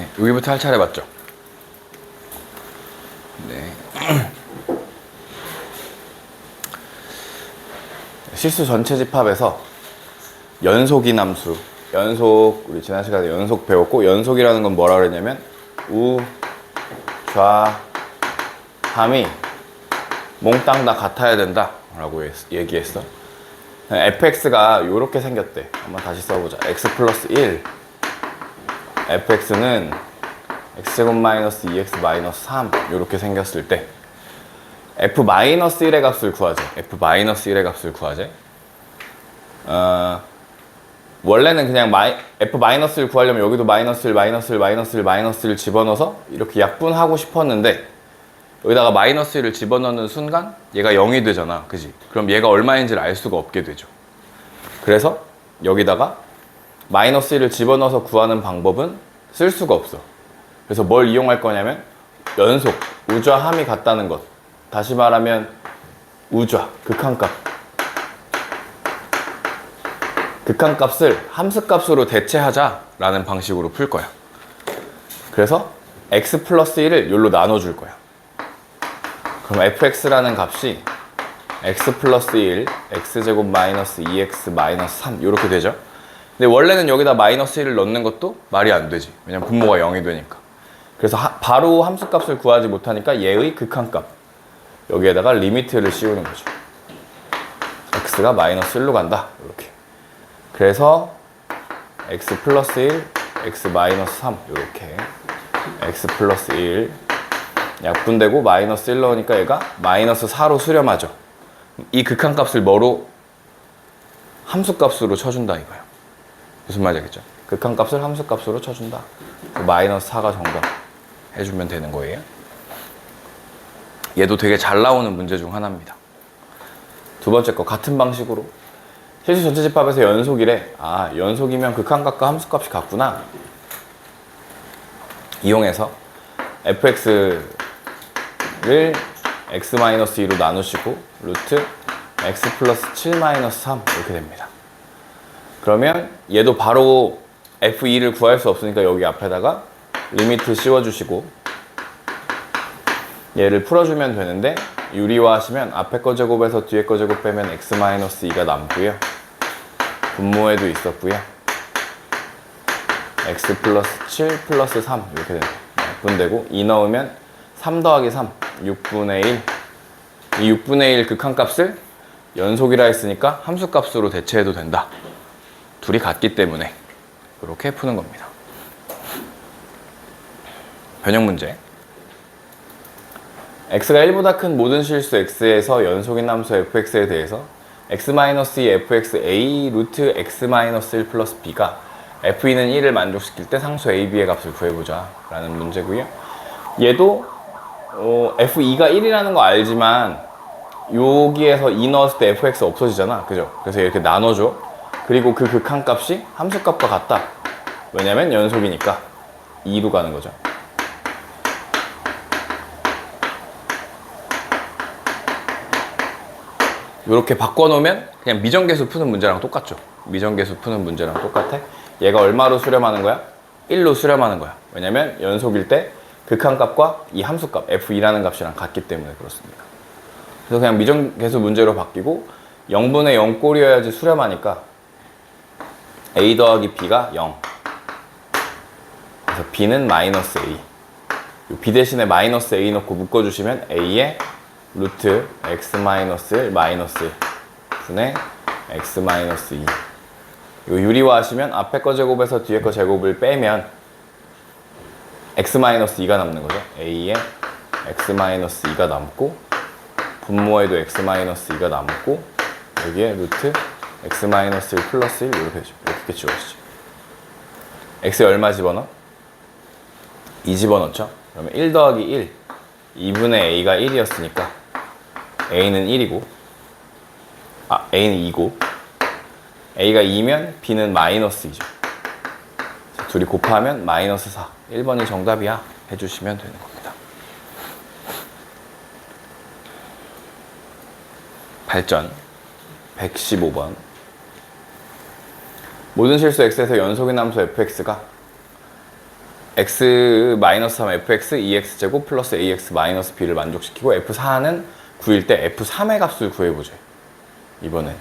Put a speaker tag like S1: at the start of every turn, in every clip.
S1: 네, 여기부터 할 차례 맞죠? 네. 실수 전체 집합에서 연속인 함수, 연속, 우리 지난 시간에 연속 배웠고, 연속이라는 건 뭐라 그랬냐면 우, 좌, 함이 몽땅 다 같아야 된다 라고 얘기했어. fx가 이렇게 생겼대. 한번 다시 써보자. x 플러스 1, fx는 x제곱 마이너스 2x 마이너스 3 이렇게 생겼을 때 f 마이너스 1의 값을 구하재. f 마이너스 1의 값을 구하재. 원래는 그냥 f 마이너스 1 구하려면 여기도 마이너스 1, 마이너스 1, 마이너스 1, 마이너스 1 집어넣어서 이렇게 약분하고 싶었는데, 여기다가 마이너스 1을 집어넣는 순간 얘가 0이 되잖아, 그지? 그럼 얘가 얼마인지를 알 수가 없게 되죠. 그래서 여기다가 마이너스 1을 집어넣어서 구하는 방법은 쓸 수가 없어. 그래서 뭘 이용할 거냐면 연속, 우좌 함이 같다는 것. 다시 말하면 우좌, 극한값. 극한값을 함수값으로 대체하자라는 방식으로 풀 거야. 그래서 x 플러스 1을 여기로 나눠줄 거야. 그럼 fx라는 값이 x 플러스 1, x제곱 마이너스 2x 마이너스 3 이렇게 되죠. 근데 원래는 여기다 마이너스 1을 넣는 것도 말이 안 되지. 왜냐면 분모가 0이 되니까. 그래서 바로 함수값을 구하지 못하니까 얘의 극한값, 여기에다가 리미트를 씌우는 거죠. x가 마이너스 1로 간다, 이렇게. 그래서 x 플러스 1, x 마이너스 3 이렇게 x 플러스 1 약분되고 마이너스 1 넣으니까 얘가 마이너스 4로 수렴하죠. 이 극한값을 뭐로? 함수값으로 쳐준다 이거야. 무슨 말인지 알겠죠? 극한값을 함수값으로 쳐준다. 마이너스 4가 정답 해주면 되는 거예요. 얘도 되게 잘 나오는 문제 중 하나입니다. 두 번째 거 같은 방식으로 실수 전체 집합에서 연속이래. 아, 연속이면 극한값과 함수값이 같구나. 이용해서 fx를 x-2로 나누시고 루트 x 플러스 7-3 이렇게 됩니다. 그러면 얘도 바로 f2를 구할 수 없으니까 여기 앞에다가 리미트 씌워주시고 얘를 풀어주면 되는데, 유리화 하시면 앞에 거 제곱에서 뒤에 거 제곱 빼면 x-2가 남고요. 분모에도 있었고요. x 플러스 7 플러스 3 이렇게 됩니다. 약분되고 2 넣으면 3 더하기 3, 6분의 1. 이 6분의 1 극한값을 연속이라 했으니까 함수값으로 대체해도 된다. 둘이 같기 때문에 이렇게 푸는 겁니다. 변형 문제. x가 1보다 큰 모든 실수 x에서 연속인 함수 fx에 대해서 x-2 fxa 루트 x-1 플러스 b가 f2는 1을 만족시킬 때 상수 a, b의 값을 구해보자 라는 문제고요. 얘도 f2가 1이라는 거 알지만 여기에서 2 넣었을 때 fx 없어지잖아, 그죠? 그래서 이렇게 나눠줘. 그리고 그 극한값이 함수값과 같다. 왜냐면 연속이니까 2로 가는 거죠. 이렇게 바꿔놓으면 그냥 미정계수 푸는 문제랑 똑같죠. 미정계수 푸는 문제랑 똑같아. 얘가 얼마로 수렴하는 거야? 1로 수렴하는 거야. 왜냐면 연속일 때 극한값과 이 함수값 f2라는 값이랑 같기 때문에 그렇습니다. 그래서 그냥 미정계수 문제로 바뀌고 0분의 0 꼴이어야지 수렴하니까 a 더하기 b가 0. 그래서 b는 마이너스 a. b 대신에 마이너스 a 넣고 묶어주시면 a에 루트 x-1 마이너스 1 분의 x-2. 요 유리화 하시면 앞에 거 제곱에서 뒤에 거 제곱을 빼면 x-2가 남는 거죠. a에 x-2가 남고 분모에도 x-2가 남고 여기에 루트 x-1 플러스 1 이렇게 지워지죠. x에 얼마 집어넣어? 2 집어넣죠. 그러면 1 더하기 1, 2분의 a가 1이었으니까 a는 1이고 a는 2고 a가 2면 b는 마이너스 2죠. 둘이 곱하면 마이너스 4. 1번이 정답이야 해주시면 되는 겁니다. 발전 115번. 모든 실수 x에서 연속인 함수 fx가 x-3 fx 2x제곱 플러스 ax 마이너스 b를 만족시키고 f4는 9일 때 f3의 값을 구해보죠. 이번엔.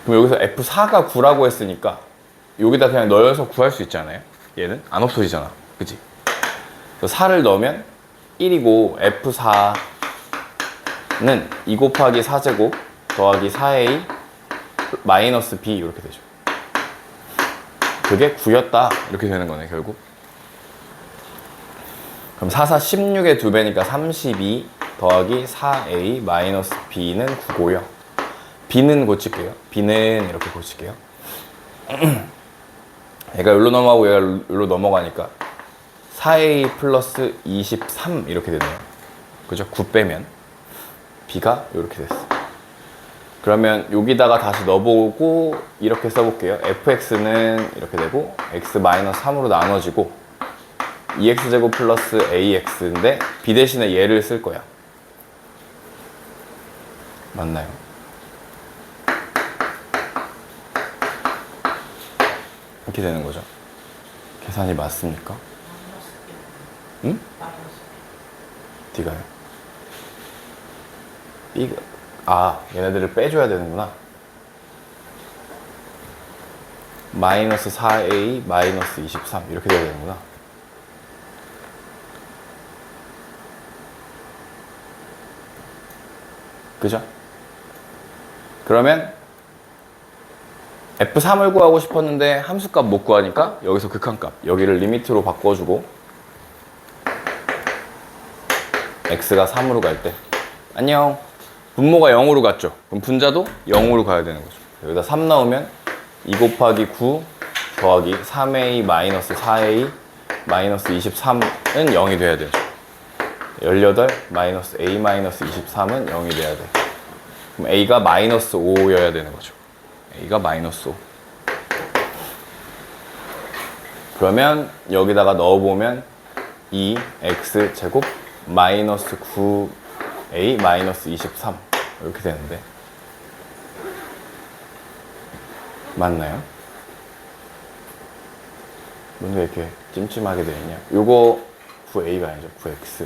S1: 그럼 여기서 f4가 9라고 했으니까 여기다 그냥 넣어서 구할 수 있잖아요. 얘는 안 없어지잖아. 그치? 4를 넣으면 1이고 f4는 2 곱하기 4제곱 더하기 4a 마이너스 b 이렇게 되죠. 그게 9였다 이렇게 되는 거네 결국. 그럼 4, 4, 16의 2배니까 32 더하기 4a 마이너스 b는 9고요. b는 고칠게요. b는 이렇게 고칠게요. 얘가 여기로 넘어가고 얘가 여기로 넘어가니까 4a 플러스 23 이렇게 되네요. 그죠? 9 빼면 b가 이렇게 됐어. 그러면 여기다가 다시 넣어보고 이렇게 써볼게요. fx는 이렇게 되고 x-3으로 나눠지고 2x제곱 플러스 ax인데 b 대신에 얘를 쓸 거야. 맞나요? 이렇게 되는 거죠. 계산이 맞습니까? 응? D가요? B가 얘네들을 빼줘야 되는구나. 마이너스 4a 마이너스 23 이렇게 돼야 되는구나. 그죠? 그러면 f3을 구하고 싶었는데 함수값 못 구하니까 여기서 극한값 여기를 리미트로 바꿔주고 x가 3으로 갈 때 안녕 분모가 0으로 갔죠. 그럼 분자도 0으로 가야 되는 거죠. 여기다 3 넣으면 2 곱하기 9 더하기 3a 마이너스 4a 마이너스 23은 0이 돼야 되죠. 18 마이너스 a 마이너스 23은 0이 돼야 돼. 그럼 a가 마이너스 5여야 되는 거죠. a가 마이너스 5. 그러면 여기다가 넣어보면 2x 제곱 마이너스 9a 마이너스 23 이렇게 되는데 맞나요? 뭔가 이렇게 찜찜하게 되어있냐? 요거 9a가 아니죠. 9x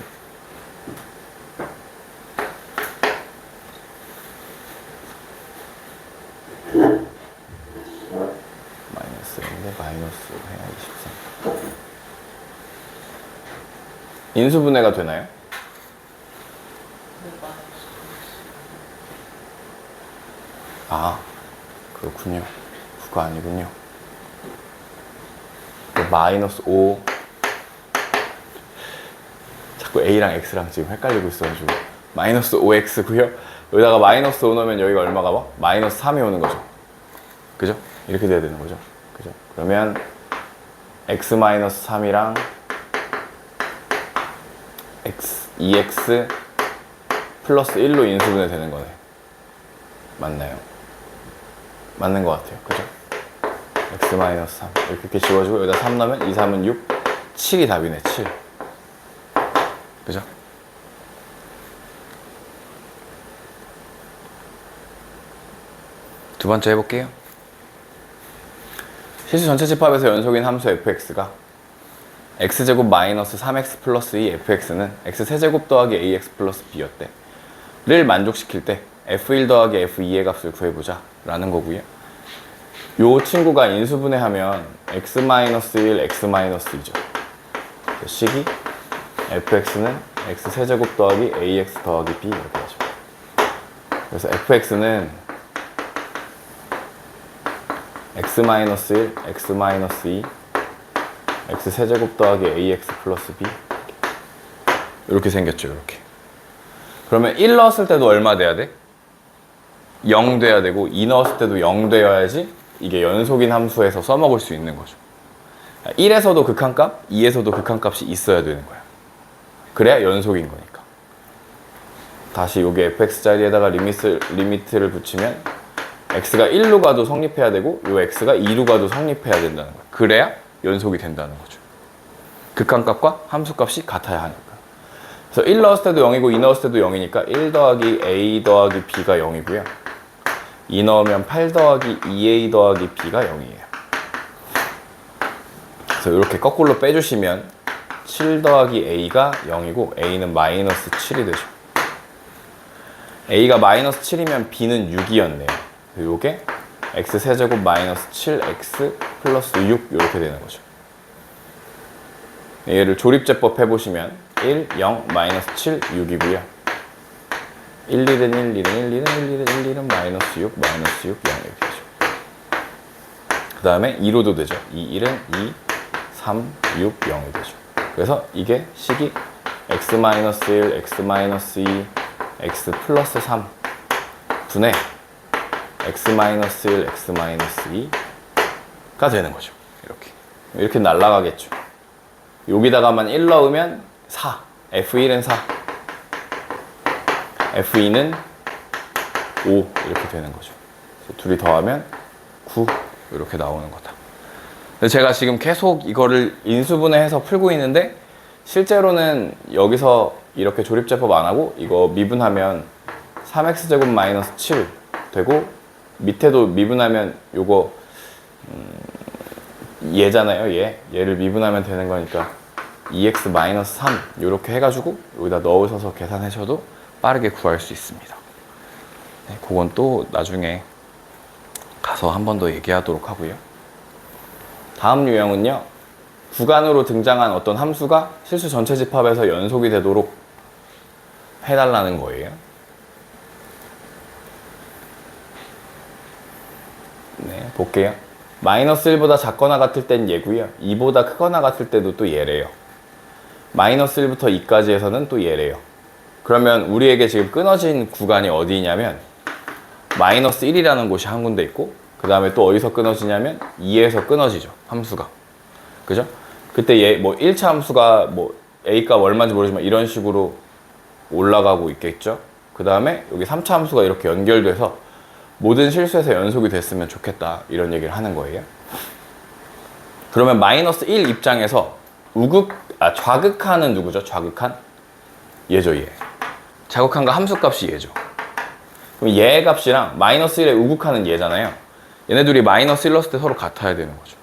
S1: 마이너스인데 마이너스 해야 23 인수분해가 되나요? 그렇군요. 9가 아니군요. 마이너스 5 자꾸 a랑 x랑 지금 헷갈리고 있어가지고 마이너스 5x고요. 여기다가 마이너스 5 넣으면 여기가 얼마가 봐? 마이너스 3이 오는 거죠. 그죠? 이렇게 돼야 되는 거죠. 그죠? 그러면 x 마이너스 3이랑 2x 플러스 1로 인수분해 되는 거네. 맞나요? 맞는 것 같아요. 그죠? x 마이너스 3 이렇게 지워주고 여기다 3 넣으면 2, 3은 6 7이 답이네. 7 그죠? 두 번째 해볼게요. 실수 전체 집합에서 연속인 함수 fx가 x제곱 마이너스 3x 플러스 2 fx는 x세제곱 더하기 ax 플러스 b였대 를 만족시킬 때 f1 더하기 f2의 값을 구해보자 라는 거고요. 요 친구가 인수분해하면 x-1, x-2죠. 식이 fx는 x세제곱 더하기 ax 더하기 b 이렇게 하죠. 그래서 fx는 x-1, x-2 x세제곱 더하기 ax 플러스 b 이렇게 생겼죠. 이렇게. 그러면 1 넣었을 때도 얼마 돼야 돼? 0 돼야 되고 2 넣었을 때도 0 되어야지 이게 연속인 함수에서 써먹을 수 있는 거죠. 1에서도 극한값, 2에서도 극한값이 있어야 되는 거야. 그래야 연속인 거니까. 다시 여기 fx 자리에다가 리미트를 붙이면 x가 1로 가도 성립해야 되고 요 x가 2로 가도 성립해야 된다는 거야. 그래야 연속이 된다는 거죠. 극한값과 함수값이 같아야 하니까. 그래서 1 넣었을 때도 0이고 2 넣었을 때도 0이니까 1 더하기 a 더하기 b가 0이고요. 2 넣으면 8 더하기 2a 더하기 b가 0이에요. 그래서 이렇게 거꾸로 빼주시면 7 더하기 a가 0이고 a는 마이너스 7이 되죠. a가 마이너스 7이면 b는 6이었네요. 요게 x세제곱 마이너스 7x 플러스 6 이렇게 되는 거죠. 얘를 조립제법 해보시면 1, 0, 마이너스 7, 6이고요. 1, 1은 1, 1은 1, 1은 1, 1은 1, 1은 마이너스 6, 마이너스 6, 0 이렇게 되죠. 그 다음에 2로도 되죠. 2, 1은 2, 3, 6, 0이 되죠. 그래서 이게 식이 x-1, x-2, x 플러스 3 분의 x-1, x-2가 되는 거죠. 이렇게 날아가겠죠. 여기다가만 1 넣으면 4, f1은 4, f2는 5 이렇게 되는 거죠. 둘이 더하면 9 이렇게 나오는 거다. 근데 제가 지금 계속 이거를 인수분해해서 풀고 있는데 실제로는 여기서 이렇게 조립제법 안 하고 이거 미분하면 3x제곱 마이너스 7 되고 밑에도 미분하면 요거 얘잖아요. 얘를 미분하면 되는 거니까 2x 마이너스 3 이렇게 해가지고 여기다 넣으셔서 계산하셔도 빠르게 구할 수 있습니다. 네, 그건 또 나중에 가서 한 번 더 얘기하도록 하고요. 다음 유형은요, 구간으로 등장한 어떤 함수가 실수 전체 집합에서 연속이 되도록 해달라는 거예요. 네, 볼게요. 마이너스 1보다 작거나 같을 땐 얘고요. 2보다 크거나 같을 때도 또 얘래요. 마이너스 1부터 2까지 해서는 또 얘래요. 그러면 우리에게 지금 끊어진 구간이 어디냐면 마이너스 1이라는 곳이 한 군데 있고 그 다음에 또 어디서 끊어지냐면 2에서 끊어지죠. 함수가. 그죠? 그때 얘 뭐 1차 함수가 뭐 a값 얼마인지 모르지만 이런 식으로 올라가고 있겠죠. 그 다음에 여기 3차 함수가 이렇게 연결돼서 모든 실수에서 연속이 됐으면 좋겠다 이런 얘기를 하는 거예요. 그러면 마이너스 1 입장에서 좌극한은 누구죠? 좌극한? 얘죠, 얘. 자극한과 함수값이 얘죠. 그럼 얘 값이랑 마이너스 1의 우극한은 얘잖아요. 얘네 둘이 마이너스 1 넣었을 때 서로 같아야 되는 거죠.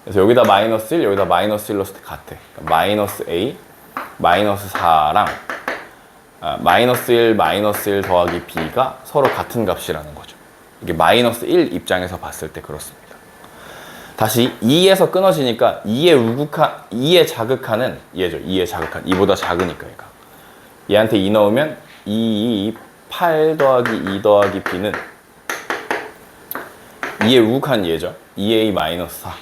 S1: 그래서 여기다 마이너스 1, 여기다 마이너스 1 넣었을 때 같아. 그러니까 마이너스 a, 마이너스 4랑 마이너스 1, 마이너스 1 더하기 b가 서로 같은 값이라는 거죠. 이게 마이너스 1 입장에서 봤을 때 그렇습니다. 다시 2에서 끊어지니까 2의 자극한은 얘죠. 2의 자극한. 2보다 작으니까 얘가. 얘한테 2 넣으면 8 더하기 2 더하기 b는 2의 우극한 얘죠. 2a 마이너스 4.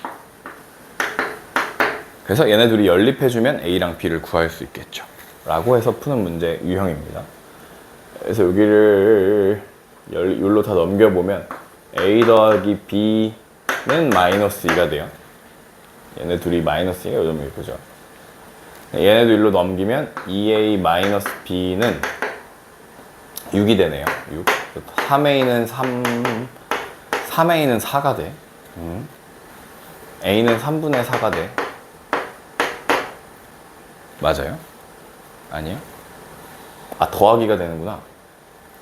S1: 그래서 얘네 둘이 연립해주면 a랑 b를 구할 수 있겠죠. 라고 해서 푸는 문제 유형입니다. 그래서 여기를 여기로 다 넘겨보면 a 더하기 b는 마이너스 2가 돼요. 얘네 둘이 마이너스 2가 요점이 그죠? 얘네도 일로 넘기면 2a 마이너스 b는 6이 되네요. 6. 3a는 3a는 4가 돼. a는 3분의 4가 돼. 맞아요? 아니요? 아, 더하기가 되는구나.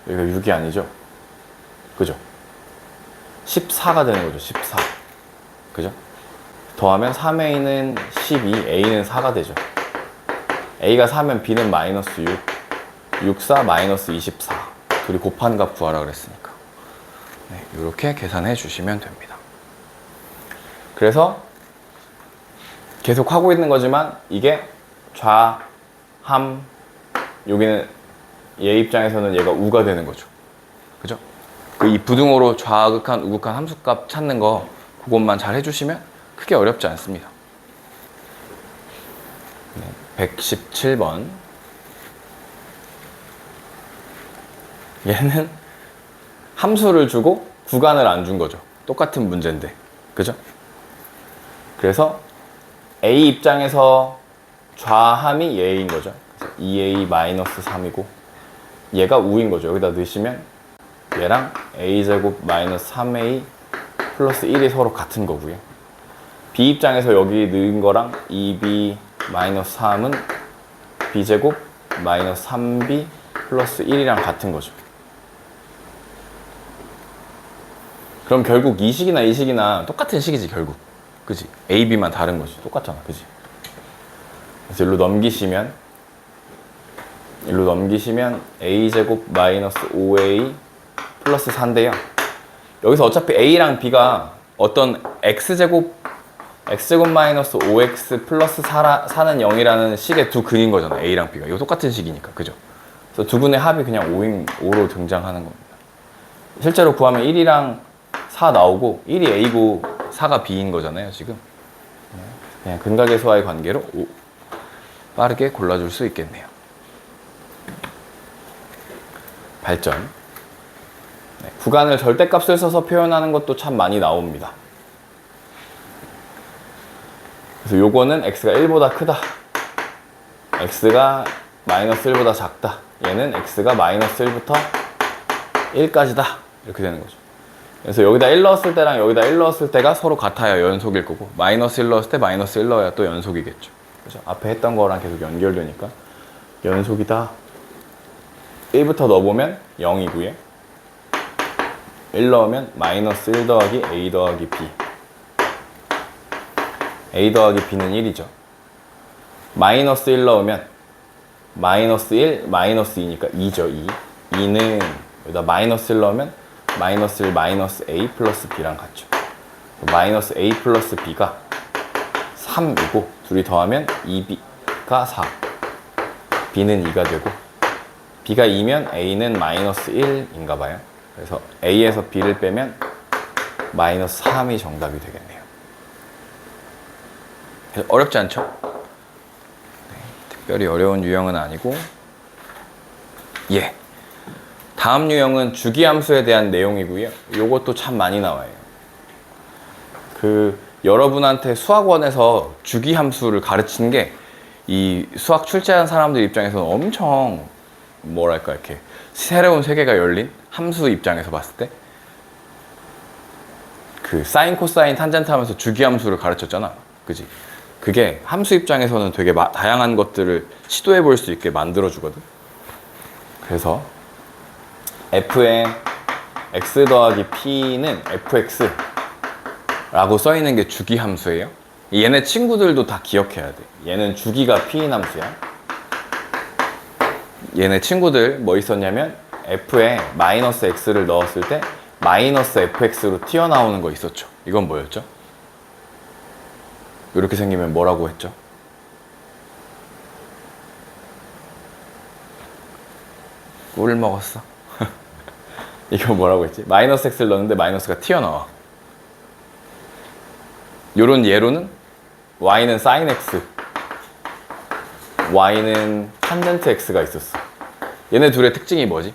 S1: 여기가 6이 아니죠? 그죠? 14가 되는 거죠. 14. 그죠? 더하면 3a는 12, a는 4가 되죠. a가 4면 b는 마이너스 6, 6, 4, 마이너스 24. 둘이 곱한 값 구하라 그랬으니까. 네, 이렇게 계산해 주시면 됩니다. 그래서 계속 하고 있는 거지만 이게 좌, 함, 여기는 얘 입장에서는 얘가 우가 되는 거죠. 그죠? 이 부등호로 좌극한, 우극한 함수값 찾는 거 그것만 잘 해주시면 크게 어렵지 않습니다. 네, 117번. 얘는 함수를 주고 구간을 안 준 거죠. 똑같은 문제인데. 그죠? 그래서 A 입장에서 좌함이 얘인 거죠. 2a-3이고 얘가 우인 거죠. 여기다 넣으시면 얘랑 a제곱 마이너스 3a 플러스 1이 서로 같은 거고요. B 입장에서 여기 넣은 거랑 2b 마이너스 3은 b제곱 마이너스 3b 플러스 1이랑 같은 거죠. 그럼 결국 이 식이나 이 식이나 똑같은 식이지 결국. 그지? A, B만 다른 거지. 똑같잖아. 그지? 그래서 일로 넘기시면 A제곱 마이너스 5A 플러스 4인데요. 여기서 어차피 A랑 B가 어떤 X제곱 마이너스 5X 플러스 4는 0이라는 식의 두 근인 거잖아. A랑 B가. 이거 똑같은 식이니까. 그죠? 그래서 두 분의 합이 그냥 5로 등장하는 겁니다. 실제로 구하면 1이랑 4 나오고 1이 A고 4가 B인 거잖아요. 지금. 그냥 근각의수와의 관계로 빠르게 골라줄 수 있겠네요. 발전. 네, 구간을 절대값을 써서 표현하는 것도 참 많이 나옵니다. 그래서 요거는 x가 1보다 크다. x가 마이너스 1보다 작다. 얘는 x가 마이너스 1부터 1까지다. 이렇게 되는 거죠. 그래서 여기다 1 넣었을 때랑 여기다 1 넣었을 때가 서로 같아야 연속일 거고, 마이너스 1 넣었을 때 마이너스 1 넣어야 또 연속이겠죠. 그죠? 앞에 했던 거랑 계속 연결되니까 연속이다. 1부터 넣어보면 0이고요. 1 넣으면 마이너스 1 더하기 a 더하기 b. a 더하기 b는 1이죠. 마이너스 1 넣으면 마이너스 1, 마이너스 2니까 2죠. 2는 여기다 마이너스 1 넣으면 마이너스 1, 마이너스 a 플러스 b랑 같죠. 마이너스 a 플러스 b가 3이고 둘이 더하면 2b가 4. b는 2가 되고 b가 2면 a는 마이너스 1인가 봐요. 그래서 a에서 b를 빼면 마이너스 3이 정답이 되겠네요. 어렵지 않죠? 네, 특별히 어려운 유형은 아니고, 예. 다음 유형은 주기함수에 대한 내용이고요. 요것도 참 많이 나와요. 여러분한테 수학원에서 주기함수를 가르치는 게 이 수학 출제한 사람들 입장에서는 엄청 뭐랄까 이렇게 새로운 세계가 열린, 함수 입장에서 봤을 때 사인, 코사인, 탄젠트 하면서 주기함수를 가르쳤잖아. 그지? 그게 함수 입장에서는 되게 다양한 것들을 시도해 볼 수 있게 만들어 주거든. 그래서 f의 x 더하기 p는 fx 라고 써 있는 게 주기함수예요. 얘네 친구들도 다 기억해야 돼. 얘는 주기가 p인 함수야. 얘네 친구들 뭐 있었냐면 f에 마이너스 x를 넣었을 때 마이너스 fx로 튀어나오는 거 있었죠. 이건 뭐였죠? 이렇게 생기면 뭐라고 했죠? 꿀 먹었어. 이거 뭐라고 했지? 마이너스 x를 넣었는데 마이너스가 튀어나와. 요런 예로는 y는 sin x, y는 탄젠트 x가 있었어. 얘네 둘의 특징이 뭐지?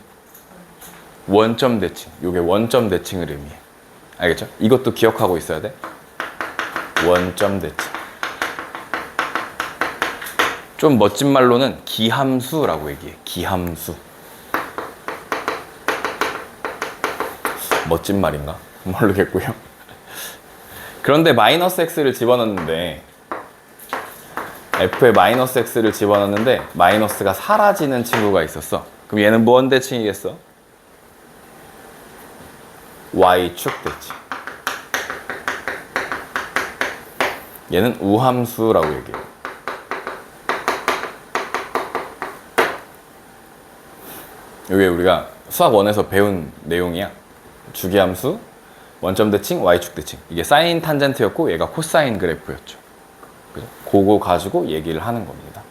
S1: 원점 대칭. 요게 원점 대칭을 의미해. 알겠죠? 이것도 기억하고 있어야 돼. 원점 대칭. 좀 멋진 말로는 기함수라고 얘기해. 기함수. 멋진 말인가? 모르겠고요. 그런데 마이너스 x를 집어넣는데 f에 마이너스 x를 집어넣는데 마이너스가 사라지는 친구가 있었어. 그럼 얘는 뭔 대칭이겠어? y축 대칭. 얘는 우함수라고 얘기해요. 이게 우리가 수학 1에서 배운 내용이야. 주기함수, 원점 대칭, y축 대칭. 이게 사인 탄젠트였고 얘가 코사인 그래프였죠. 그죠? 그거 가지고 얘기를 하는 겁니다.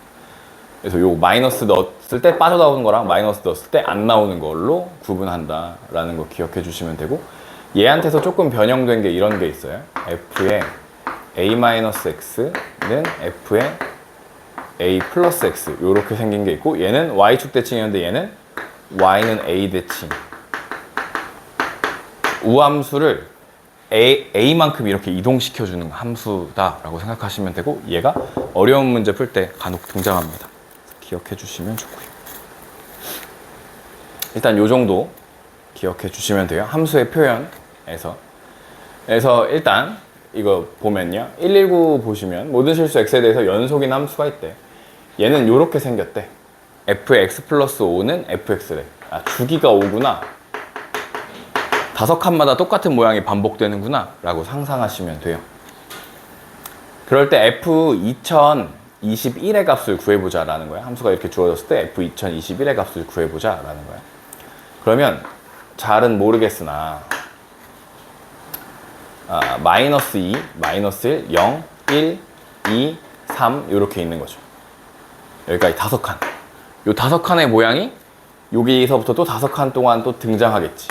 S1: 그래서 요 마이너스 넣었을 때 빠져나오는 거랑 마이너스 넣었을 때 안 나오는 걸로 구분한다라는 거 기억해 주시면 되고, 얘한테서 조금 변형된 게 이런 게 있어요. f의 a-x는 f의 a 플러스 x 요렇게 생긴 게 있고, 얘는 y축 대칭이었는데 얘는 y는 a 대칭. 우함수를 a만큼 이렇게 이동시켜주는 함수다라고 생각하시면 되고, 얘가 어려운 문제 풀 때 간혹 등장합니다. 기억해 주시면 좋고요. 일단 요 정도 기억해 주시면 돼요. 함수의 표현에서. 그래서 일단 이거 보면요. 119 보시면 모든 실수 x에 대해서 연속인 함수가 있대. 얘는 요렇게 생겼대. f의 x 플러스 5는 fx래. 아, 주기가 5구나. 5칸마다 똑같은 모양이 반복되는구나 라고 상상하시면 돼요. 그럴 때 F 2021의 값을 구해보자 라는 거야. 함수가 이렇게 주어졌을 때 F 2021의 값을 구해보자 라는 거야. 그러면 잘은 모르겠으나 마이너스 2, 마이너스 1, 0, 1, 2, 3 이렇게 있는 거죠. 여기까지 5칸. 요 5칸의 모양이 여기서부터 또 5칸 동안 또 등장하겠지.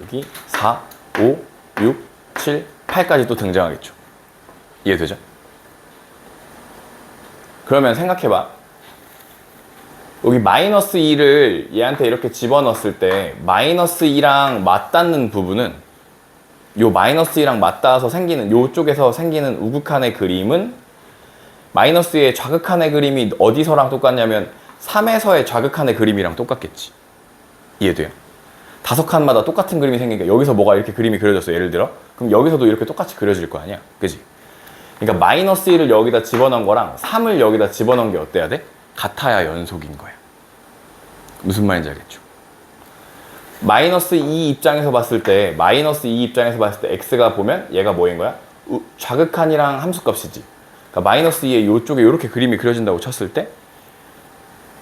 S1: 여기 4, 5, 6, 7, 8까지 또 등장하겠죠. 이해되죠? 그러면 생각해봐. 여기 마이너스 2를 얘한테 이렇게 집어넣었을 때 마이너스 2랑 맞닿는 부분은 요 마이너스 2랑 맞닿아서 생기는 요쪽에서 생기는 우극한의 그림은 마이너스 2의 좌극한의 그림이 어디서랑 똑같냐면 3에서의 좌극한의 그림이랑 똑같겠지. 이해돼요? 5칸마다 똑같은 그림이 생기니까 여기서 뭐가 이렇게 그림이 그려졌어. 예를 들어. 그럼 여기서도 이렇게 똑같이 그려질 거 아니야. 그지? 그러니까 마이너스 1을 여기다 집어넣은 거랑 3을 여기다 집어넣은 게 어때야 돼? 같아야 연속인 거야. 무슨 말인지 알겠죠? 마이너스 2 입장에서 봤을 때 x가 보면 얘가 뭐인 거야? 좌극한이랑 함수값이지. 그러니까 마이너스 2에 요쪽에 이렇게 그림이 그려진다고 쳤을 때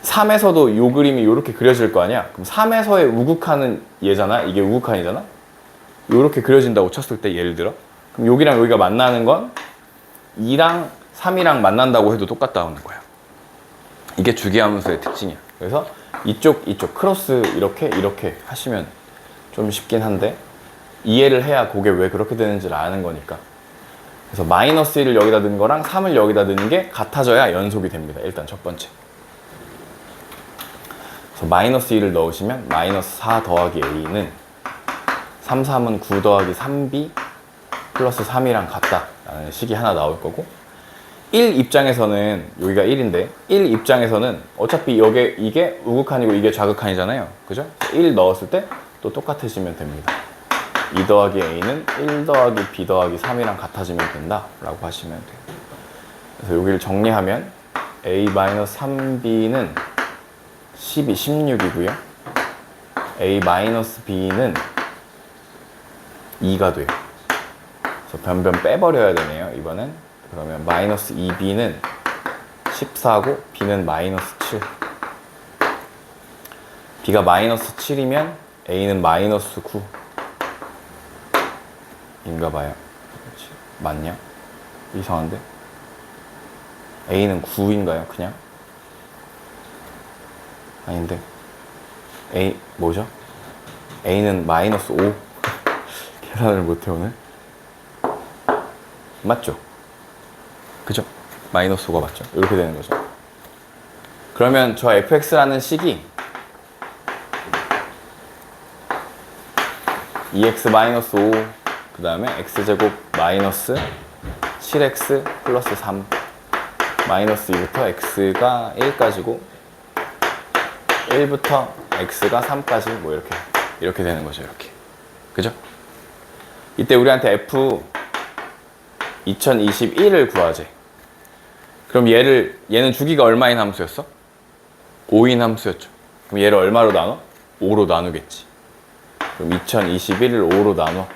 S1: 3에서도 요 그림이 이렇게 그려질 거 아니야? 그럼 3에서의 우극한은 얘잖아? 이게 우극한이잖아? 이렇게 그려진다고 쳤을 때 예를 들어 그럼 여기랑 여기가 만나는 건 2랑 3이랑 만난다고 해도 똑같다는 거야. 이게 주기함수의 특징이야. 그래서 이쪽 크로스 이렇게 하시면 좀 쉽긴 한데 이해를 해야 그게 왜 그렇게 되는지를 아는 거니까. 그래서 마이너스 1을 여기다 넣은 거랑 3을 여기다 넣는 게 같아져야 연속이 됩니다. 일단 첫 번째. 그래서 마이너스 1을 넣으시면 마이너스 4 더하기 a는 3, 3은 9 더하기 3b 플러스 3이랑 같다 라는 식이 하나 나올 거고 1 입장에서는 여기가 1인데 1 입장에서는 어차피 이게 우극한이고 이게 좌극한이잖아요. 그죠? 1 넣었을 때 또 똑같아지면 됩니다. 2 더하기 a는 1 더하기 b 더하기 3이랑 같아지면 된다 라고 하시면 돼요. 그래서 여기를 정리하면 a-3b는 16이고요. a-b는 2가 돼요. 그래서 변변 빼버려야 되네요. 이번엔 그러면 마이너스 2b는 14고 b는 마이너스 7. b가 마이너스 7이면 a는 마이너스 9 인가봐요. 맞냐? 이상한데? a는 9인가요? 그냥? 아닌데 a 뭐죠? a는 마이너스 5 계산을 못해 오늘. 맞죠? 그죠? 마이너스 5가 맞죠? 이렇게 되는 거죠. 그러면 저 fx라는 식이 2x-5 그 다음에 x제곱 마이너스 7x 플러스 3 마이너스 2부터 x가 1까지고 1부터 x가 3까지 뭐 이렇게 되는 거죠. 이렇게. 그죠? 이때 우리한테 f 2021을 구하재. 그럼 얘는 주기가 얼마인 함수였어? 5인 함수였죠. 그럼 얘를 얼마로 나눠? 5로 나누겠지. 그럼 2021을 5로 나눠.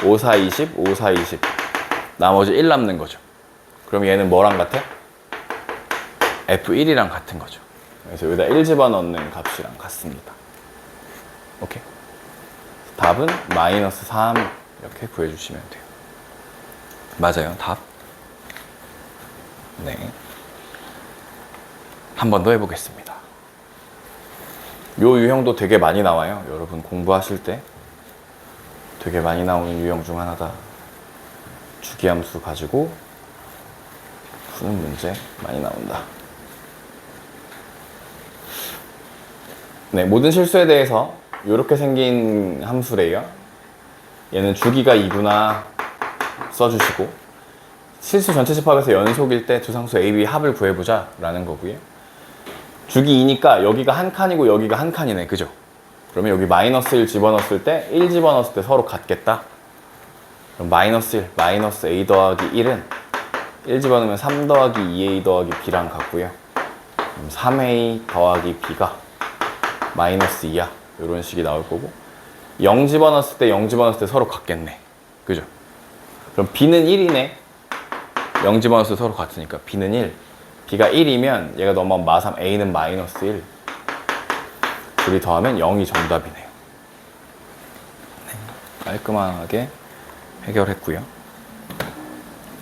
S1: 5, 4, 20, 5, 4, 20. 나머지 1 남는 거죠. 그럼 얘는 뭐랑 같아? F1이랑 같은 거죠. 그래서 여기다 1 집어넣는 값이랑 같습니다. 오케이. 답은 마이너스 3 이렇게 구해주시면 돼요. 맞아요. 답. 네. 한 번 더 해보겠습니다. 요 유형도 되게 많이 나와요. 여러분 공부하실 때 되게 많이 나오는 유형 중 하나다. 주기함수 가지고 푸는 문제 많이 나온다. 네, 모든 실수에 대해서 이렇게 생긴 함수래요. 얘는 주기가 2구나 써주시고 실수 전체 집합에서 연속일 때 두 상수 A, B 합을 구해보자 라는 거고요. 주기 2니까 여기가 한 칸이고 여기가 한 칸이네. 그죠? 그러면 여기 마이너스 1 집어넣었을 때 1 집어넣었을 때 서로 같겠다. 그럼 마이너스 1, 마이너스 A 더하기 1은 1 집어넣으면 3 더하기 2A 더하기 B랑 같고요. 그럼 3A 더하기 B가 마이너스 2야. 이런 식이 나올 거고 0 집어넣었을 때 0 집어넣었을 때 서로 같겠네. 그죠? 그럼 B는 1이네. 0 집어넣어서 서로 같으니까 B는 1. B가 1이면 얘가 넘어가면 마3 A는 마이너스 1. 둘이 더하면 0이 정답이네요. 네, 깔끔하게 해결했고요.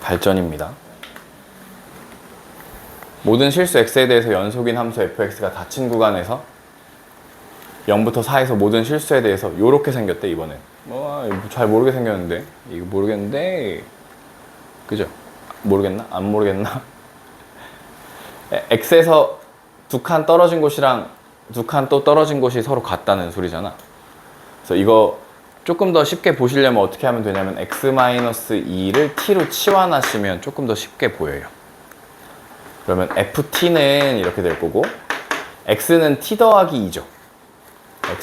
S1: 발전입니다. 모든 실수 x에 대해서 연속인 함수 fx가 닫힌 구간에서 0부터 4에서 모든 실수에 대해서 이렇게 생겼대. 이번엔 잘 모르게 생겼는데 이거 모르겠는데 그죠? 모르겠나? 안 모르겠나? x에서 두 칸 떨어진 곳이랑 두 칸 또 떨어진 곳이 서로 같다는 소리잖아. 그래서 이거 조금 더 쉽게 보시려면 어떻게 하면 되냐면 x-2를 t로 치환하시면 조금 더 쉽게 보여요. 그러면 ft는 이렇게 될 거고 x는 t 더하기 2죠.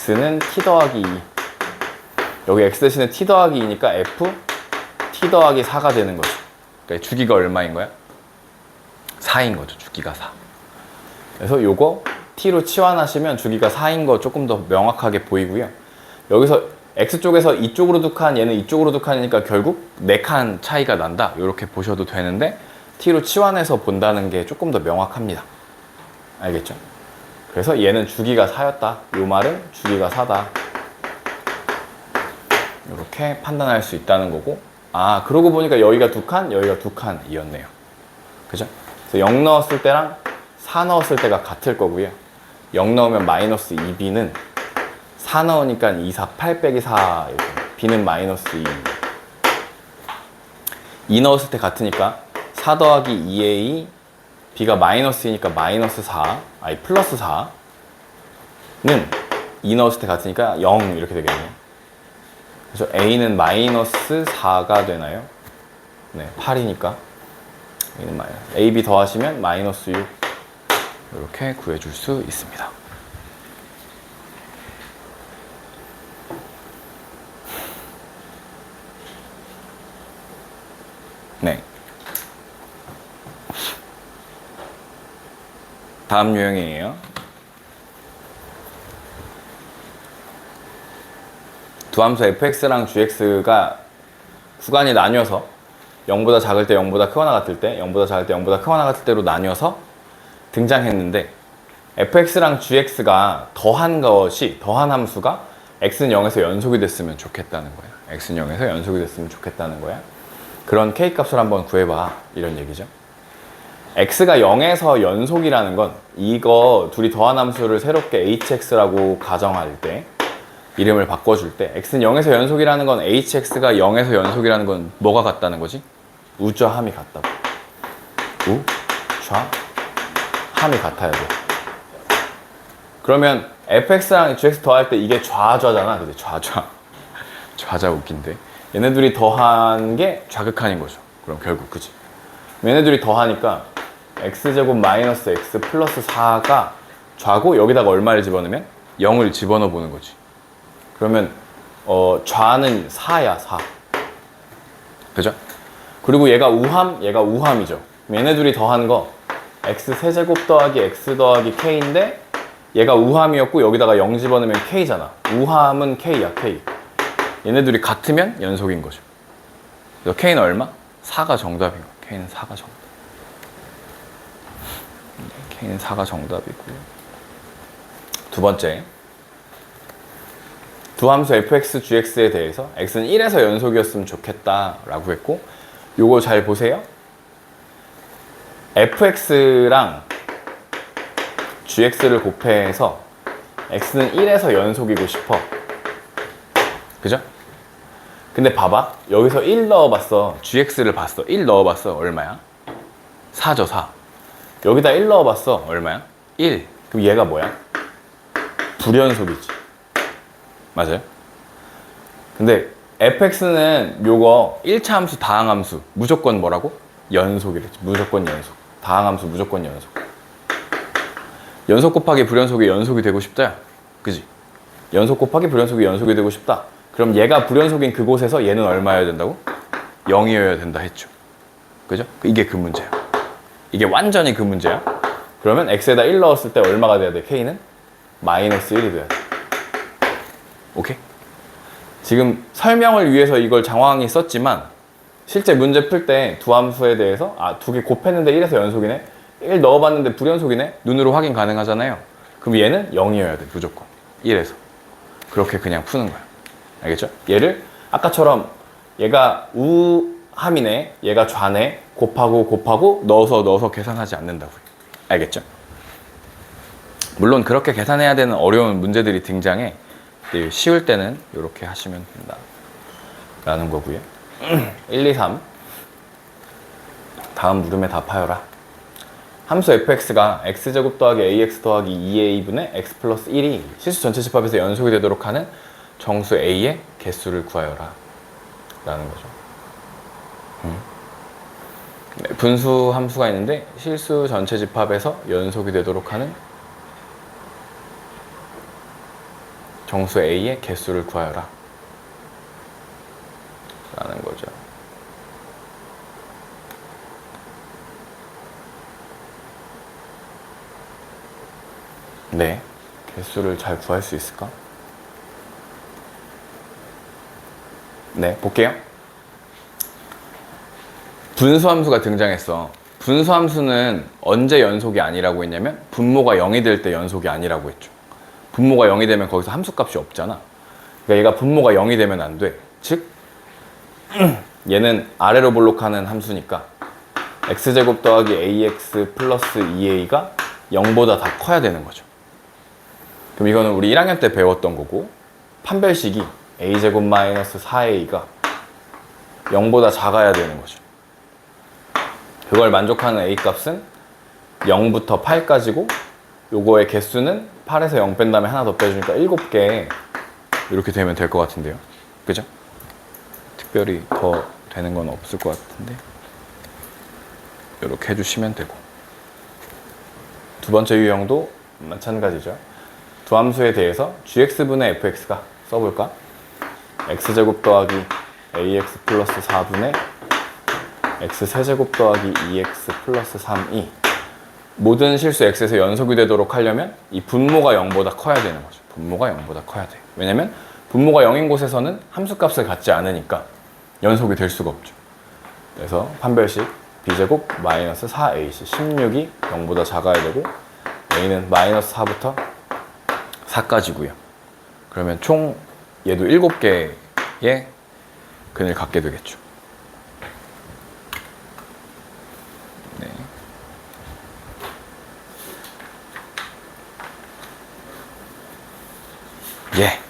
S1: x는 t 더하기 2. 여기 x 대신에 t 더하기 2니까 f t 더하기 4가 되는 거죠. 그러니까 주기가 얼마인 거야? 4인 거죠. 주기가 4. 그래서 요거 t로 치환하시면 주기가 4인 거 조금 더 명확하게 보이고요. 여기서 x쪽에서 이쪽으로 두 칸, 얘는 이쪽으로 두 칸이니까 결국 4칸 차이가 난다. 이렇게 보셔도 되는데 t로 치환해서 본다는 게 조금 더 명확합니다. 알겠죠? 그래서 얘는 주기가 4였다. 요 말은 주기가 4다. 이렇게 판단할 수 있다는 거고, 아 그러고 보니까 여기가 두 칸, 여기가 두 칸이었네요. 그죠? 그래서 0 넣었을 때랑 4 넣었을 때가 같을 거고요. 0 넣으면 마이너스 2b는 4 넣으니까 2, 4, 8 빼기 4 이렇게. b는 마이너스 2. 2 넣었을 때 같으니까 4 더하기 2a, b가 마이너스 2니까 마이너스 4, 아니 플러스 4는 2 넣었을 때 같으니까 0 이렇게 되겠네요. 그래서 a는 마이너스 4가 되나요? 네, 8이니까 a는 마이너스, a, b 더하시면 마이너스 6 이렇게 구해줄 수 있습니다. 네. 다음 유형이에요. 두 함수 fx랑 gx가 구간이 나뉘어서 0보다 작을 때 0보다 크거나 같을 때 0보다 작을 때 0보다 크거나 같을 때로 나뉘어서 등장했는데 fx랑 gx가 더한 함수가 x는 0에서 연속이 됐으면 좋겠다는 거야. x는 0에서 연속이 됐으면 좋겠다는 거야. 그런 k값을 한번 구해봐. 이런 얘기죠. x가 0에서 연속이라는 건 이거 둘이 더한 함수를 새롭게 hx라고 가정할 때 이름을 바꿔줄 때 x는 0에서 연속이라는 건 hx가 0에서 연속이라는 건 뭐가 같다는 거지? 우좌함이 같다고. 우좌함이 같아야 돼. 그러면 fx랑 gx 더할 때 이게 좌좌잖아. 그치? 좌좌 웃긴데. 얘네들이 더한 게 좌극한인 거죠. 그럼 결국 그치? 얘네들이 더하니까 x제곱 마이너스 x 플러스 4가 좌고 여기다가 얼마를 집어넣으면? 0을 집어넣어 보는 거지. 그러면 좌는 4야 4. 그죠? 그리고 얘가 우함이죠. 얘네들이 더한 거 x 세제곱 더하기 x 더하기 k인데 얘가 우함이었고 여기다가 0 집어넣으면 k잖아. 우함은 k야 k. 얘네들이 같으면 연속인 거죠. 그래서 k는 얼마? 4가 정답인 거야. k는 4가 정답. k는 4가 정답이고요. 두 번째, 두 함수 fx, gx에 대해서 x는 1에서 연속이었으면 좋겠다라고 했고, 요거 잘 보세요. fx랑 gx를 곱해서 x는 1에서 연속이고 싶어. 그죠? 근데 봐봐. 여기서 1 넣어봤어. gx를 봤어. 1 넣어봤어. 얼마야? 4죠, 4. 여기다 1 넣어봤어. 얼마야? 1. 그럼 얘가 뭐야? 불연속이지. 맞아요? 근데 fx는 요거 1차 함수 다항함수 무조건 뭐라고? 연속이랬지. 무조건 연속. 다항함수 무조건 연속. 연속 곱하기 불연속이 연속이 되고 싶다. 그지? 연속 곱하기 불연속이 연속이 되고 싶다. 그럼 얘가 불연속인 그곳에서 얘는 얼마여야 된다고? 0이어야 된다 했죠. 그죠? 이게 그 문제야. 이게 완전히 그 문제야. 그러면 x에다 1 넣었을 때 얼마가 돼야 돼? k는? 마이너스 1이 돼야 돼. 오케이? 지금 설명을 위해서 이걸 장황히 썼지만 실제 문제 풀 때 두 함수에 대해서 두 개 곱했는데 1에서 연속이네, 1 넣어봤는데 불연속이네, 눈으로 확인 가능하잖아요. 그럼 얘는 0이어야 돼, 무조건. 1에서. 그렇게 그냥 푸는 거야. 알겠죠? 얘를 아까처럼 얘가 우함이네, 얘가 좌네, 곱하고 넣어서 계산하지 않는다고요. 알겠죠? 물론 그렇게 계산해야 되는 어려운 문제들이 등장해. 쉬울 때는 이렇게 하시면 된다 라는 거고요. 1, 2, 3 다음 물음에 답하여라. 함수 fx가 x제곱 더하기 ax 더하기 2a분의 x 플러스 1이 실수 전체 집합에서 연속이 되도록 하는 정수 a의 개수를 구하여라 라는 거죠. 네, 분수 함수가 있는데 실수 전체 집합에서 연속이 되도록 하는 정수 a의 개수를 구하여라 라는 거죠. 네, 개수를 잘 구할 수 있을까? 네, 볼게요. 분수함수가 등장했어. 분수함수는 언제 연속이 아니라고 했냐면 분모가 0이 될 때 연속이 아니라고 했죠. 분모가 0이 되면 거기서 함수값이 없잖아. 그러니까 얘가 분모가 0이 되면 안 돼. 즉 얘는 아래로 볼록하는 함수니까 x제곱 더하기 ax 플러스 2a가 0보다 다 커야 되는 거죠. 그럼 이거는 우리 1학년 때 배웠던 거고, 판별식이 a제곱 마이너스 4a가 0보다 작아야 되는 거죠. 그걸 만족하는 a 값은 0부터 8까지고 요거의 개수는 8에서 0 뺀 다음에 하나 더 빼주니까 7개 이렇게 되면 될 것 같은데요. 그죠? 특별히 더 되는 건 없을 것 같은데 이렇게 해주시면 되고, 두 번째 유형도 마찬가지죠. 두 함수에 대해서 gx분의 fx가 써볼까? x제곱 더하기 ax 플러스 4분의 x세제곱 더하기 2x 플러스 3이 모든 실수 x에서 연속이 되도록 하려면 이 분모가 0보다 커야 되는 거죠. 분모가 0보다 커야 돼. 왜냐면 분모가 0인 곳에서는 함수값을 갖지 않으니까 연속이 될 수가 없죠. 그래서 판별식 b제곱 마이너스 4ac 16이 0보다 작아야 되고 a는 마이너스 4부터 4까지고요. 그러면 총 얘도 7개의 근을 갖게 되겠죠. 네. 예.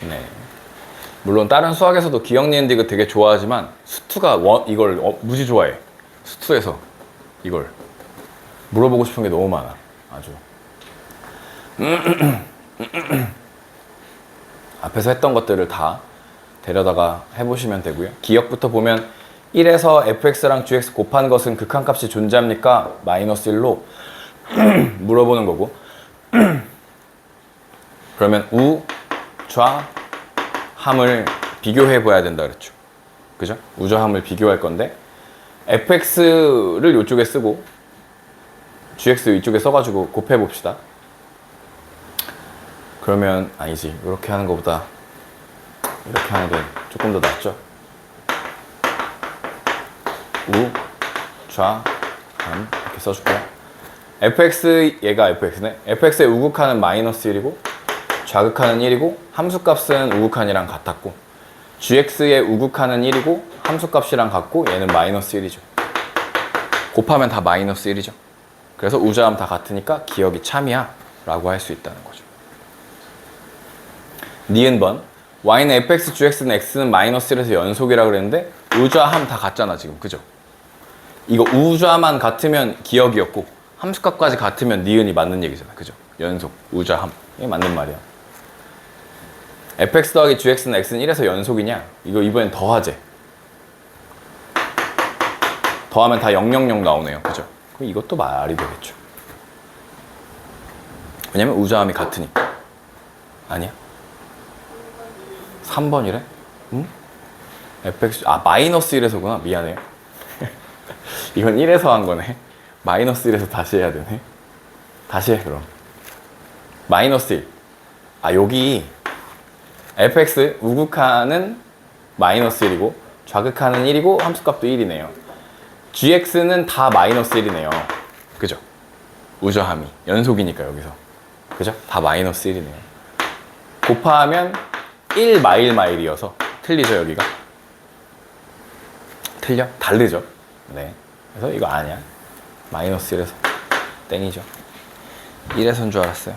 S1: 네. 물론 다른 수학에서도 기억 니은 디귿 되게 좋아하지만 수투가 이걸 무지 좋아해. 수투에서 이걸 물어보고 싶은 게 너무 많아. 아주. 앞에서 했던 것들을 다 데려다가 해보시면 되고요. 기억부터 보면 1에서 fx랑 gx 곱한 것은 극한값이 존재합니까? 마이너스 1로 물어보는 거고 그러면 우, 좌, 함을 비교해 봐야 된다 그랬죠. 그죠? 우좌함을 비교할 건데 fx를 이쪽에 쓰고 gx 이쪽에 써가지고 곱해 봅시다. 그러면 아니지, 이렇게 하는 것보다 이렇게 하는 게 조금 더 낫죠. 우, 좌, 함 이렇게 써줄게요. fx, 얘가 fx네. fx의 우극한은 마이너스 1이고 좌극한은 1이고 함수값은 우극한이랑 같았고 gx의 우극한은 1이고 함수값이랑 같고 얘는 마이너스 1이죠. 곱하면 다 마이너스 1이죠. 그래서 우좌함 다 같으니까 기억이 참이야 라고 할 수 있다는 거죠. 니은번 y는 fx, gx는 x는 마이너스 1에서 연속이라고 그랬는데 우좌함 다 같잖아 지금. 그죠? 이거 우좌만 같으면 기억이었고 함수값까지 같으면 니은이 맞는 얘기잖아. 그죠? 연속, 우좌함 이게 맞는 말이야. fx 더하기 gx는 x는 1에서 연속이냐? 이거 이번엔 더하재. 더하면 다 000 나오네요. 그죠? 그럼 이것도 말이 되겠죠. 왜냐면 우좌함이 같으니까. 아니야? 3번이래? 응? fx, 마이너스 1에서구나. 미안해요. 이건 1에서 한 거네. 마이너스 1에서 다시 해야 되네. 다시 해, 그럼. 마이너스 1. 여기 fx 우극한은 마이너스 1이고 좌극한은 1이고 함수값도 1이네요. gx는 다 마이너스 1이네요. 그죠? 우저함이 연속이니까 여기서. 그죠? 다 마이너스 1이네요. 곱하면 1 마일이어서 틀리죠 여기가? 틀려? 다르죠? 네. 그래서 이거 아니야. 마이너스 1에서 땡이죠. 1에서인 줄 알았어요.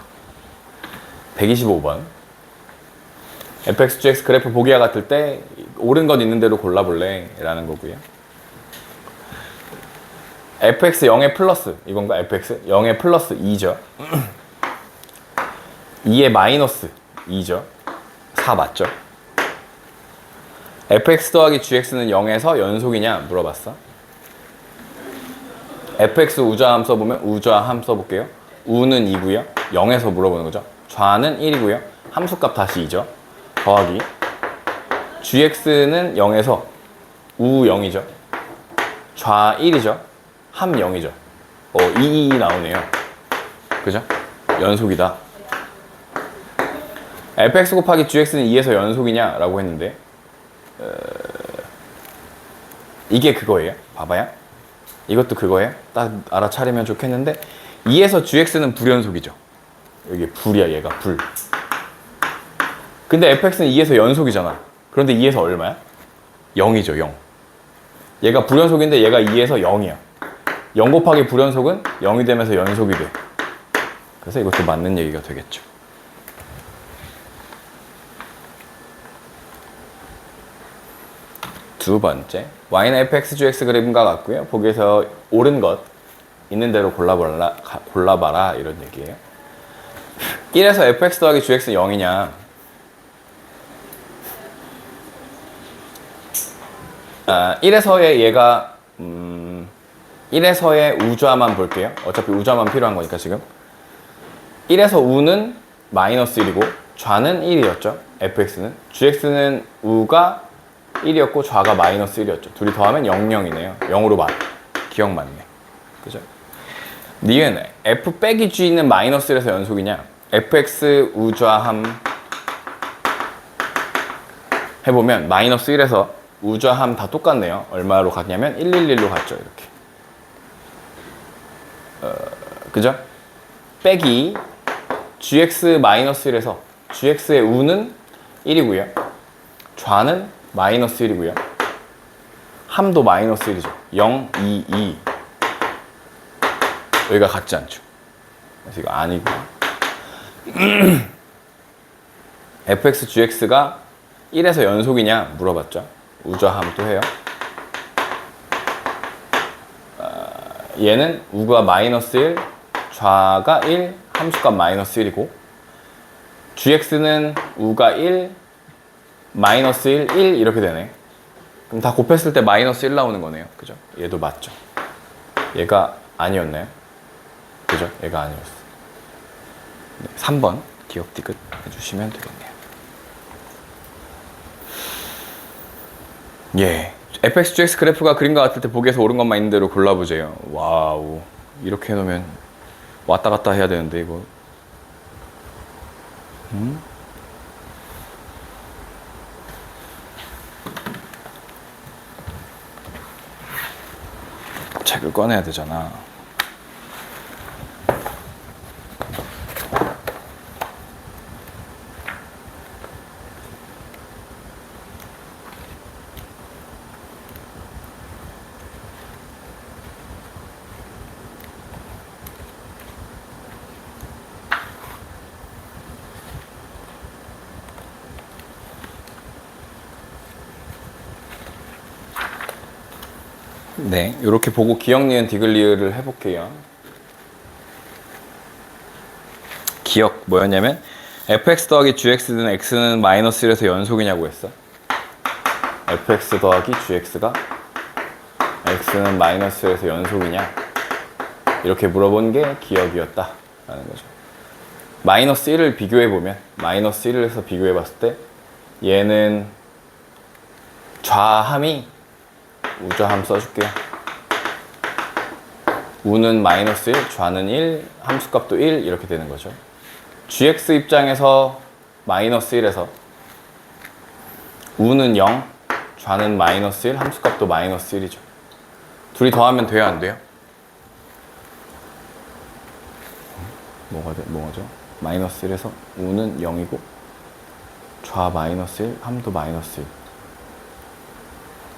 S1: 125번. fx, gx 그래프 보기와 같을 때 옳은 것 있는 대로 골라볼래? 라는 거고요. fx 0에 플러스 이건가? fx 0에 플러스 2죠. 2에 마이너스 2죠. 4 맞죠? fx 더하기 gx는 0에서 연속이냐 물어봤어. fx 우좌함 써보면 우좌함 써볼게요. 우는 2고요. 0에서 물어보는 거죠. 좌는 1이고요. 함수값 다시 2죠. 더하기 gx는 0에서 우 0이죠. 좌 1이죠. 함 0이죠. 2 나오네요. 그죠? 연속이다. fx 곱하기 gx는 2에서 연속이냐 라고 했는데 이게 그거예요. 봐봐요. 이것도 그거예요. 딱 알아차리면 좋겠는데 2에서 gx는 불연속이죠. 여기 불이야. 얘가 불. 근데 fx는 2에서 연속이잖아. 그런데 2에서 얼마야? 0이죠. 0. 얘가 불연속인데 얘가 2에서 0이야. 0 곱하기 불연속은 0이 되면서 연속이 돼. 그래서 이것도 맞는 얘기가 되겠죠. 두 번째, y는 fx, gx 그림과 같고요. 보기에서 옳은 것 있는 대로 골라봐라 이런 얘기예요. 1에서 fx 더하기 gx는 0이냐? 1에서의 얘가 1에서의 우좌만 볼게요. 어차피 우좌만 필요한 거니까 지금 1에서 우는 마이너스 1이고 좌는 1이었죠. fx는 gx는 우가 1이었고 좌가 마이너스 1이었죠. 둘이 더하면 0이네요. 0으로 맞. 기억 맞네. 그죠? 니은 f 빼기 g는 마이너스 1에서 연속이냐? fx 우좌함 해보면 마이너스 1에서 우좌함 다 똑같네요. 얼마로 갔냐면 111로 갔죠. 이렇게. 그죠? 빼기 gx 마이너스 1에서 gx의 우는 1이고요. 좌는 마이너스 1이고요. 함도 마이너스 1이죠. 0, 2, 2. 여기가 같지 않죠. 그래서 이거 아니고. fx, gx가 1에서 연속이냐 물어봤죠. 우좌함도 해요. 얘는 우가 마이너스 1, 좌가 1, 함수값 마이너스 1이고 gx는 우가 1, 마이너스 1, 1 이렇게 되네. 그럼 다 곱했을 때 마이너스 1 나오는 거네요. 그죠? 얘도 맞죠. 얘가 아니었나요? 그죠? 얘가 아니었어. 네, 3번 기억 디귿 해주시면 되겠네요. 예. fx, gx 그래프가 그림과 같을 때 보기에서 옳은 것만 있는 대로 골라보세요. 와우. 이렇게 해놓으면 왔다 갔다 해야 되는데 이거. 책을 꺼내야 되잖아. 네, 이렇게 보고 기억, 니은, 디귿리을을 해볼게요. 기억 뭐였냐면 fx 더하기 gx는 x는 마이너스 1에서 연속이냐고 했어. fx 더하기 gx가 x는 마이너스 1에서 연속이냐 이렇게 물어본 게 기억이었다 라는 거죠. 마이너스 1을 비교해보면 마이너스 1을 해서 비교해봤을 때 얘는 좌함이 우좌함 써줄게요. 우는 마이너스 1, 좌는 1, 함수값도 1 이렇게 되는 거죠. gx 입장에서 마이너스 1에서 우는 0, 좌는 마이너스 1, 함수값도 마이너스 1이죠. 둘이 더하면 돼요, 안 돼요? 뭐가죠? 마이너스 1에서 우는 0이고 좌 마이너스 1, 함도 마이너스 1.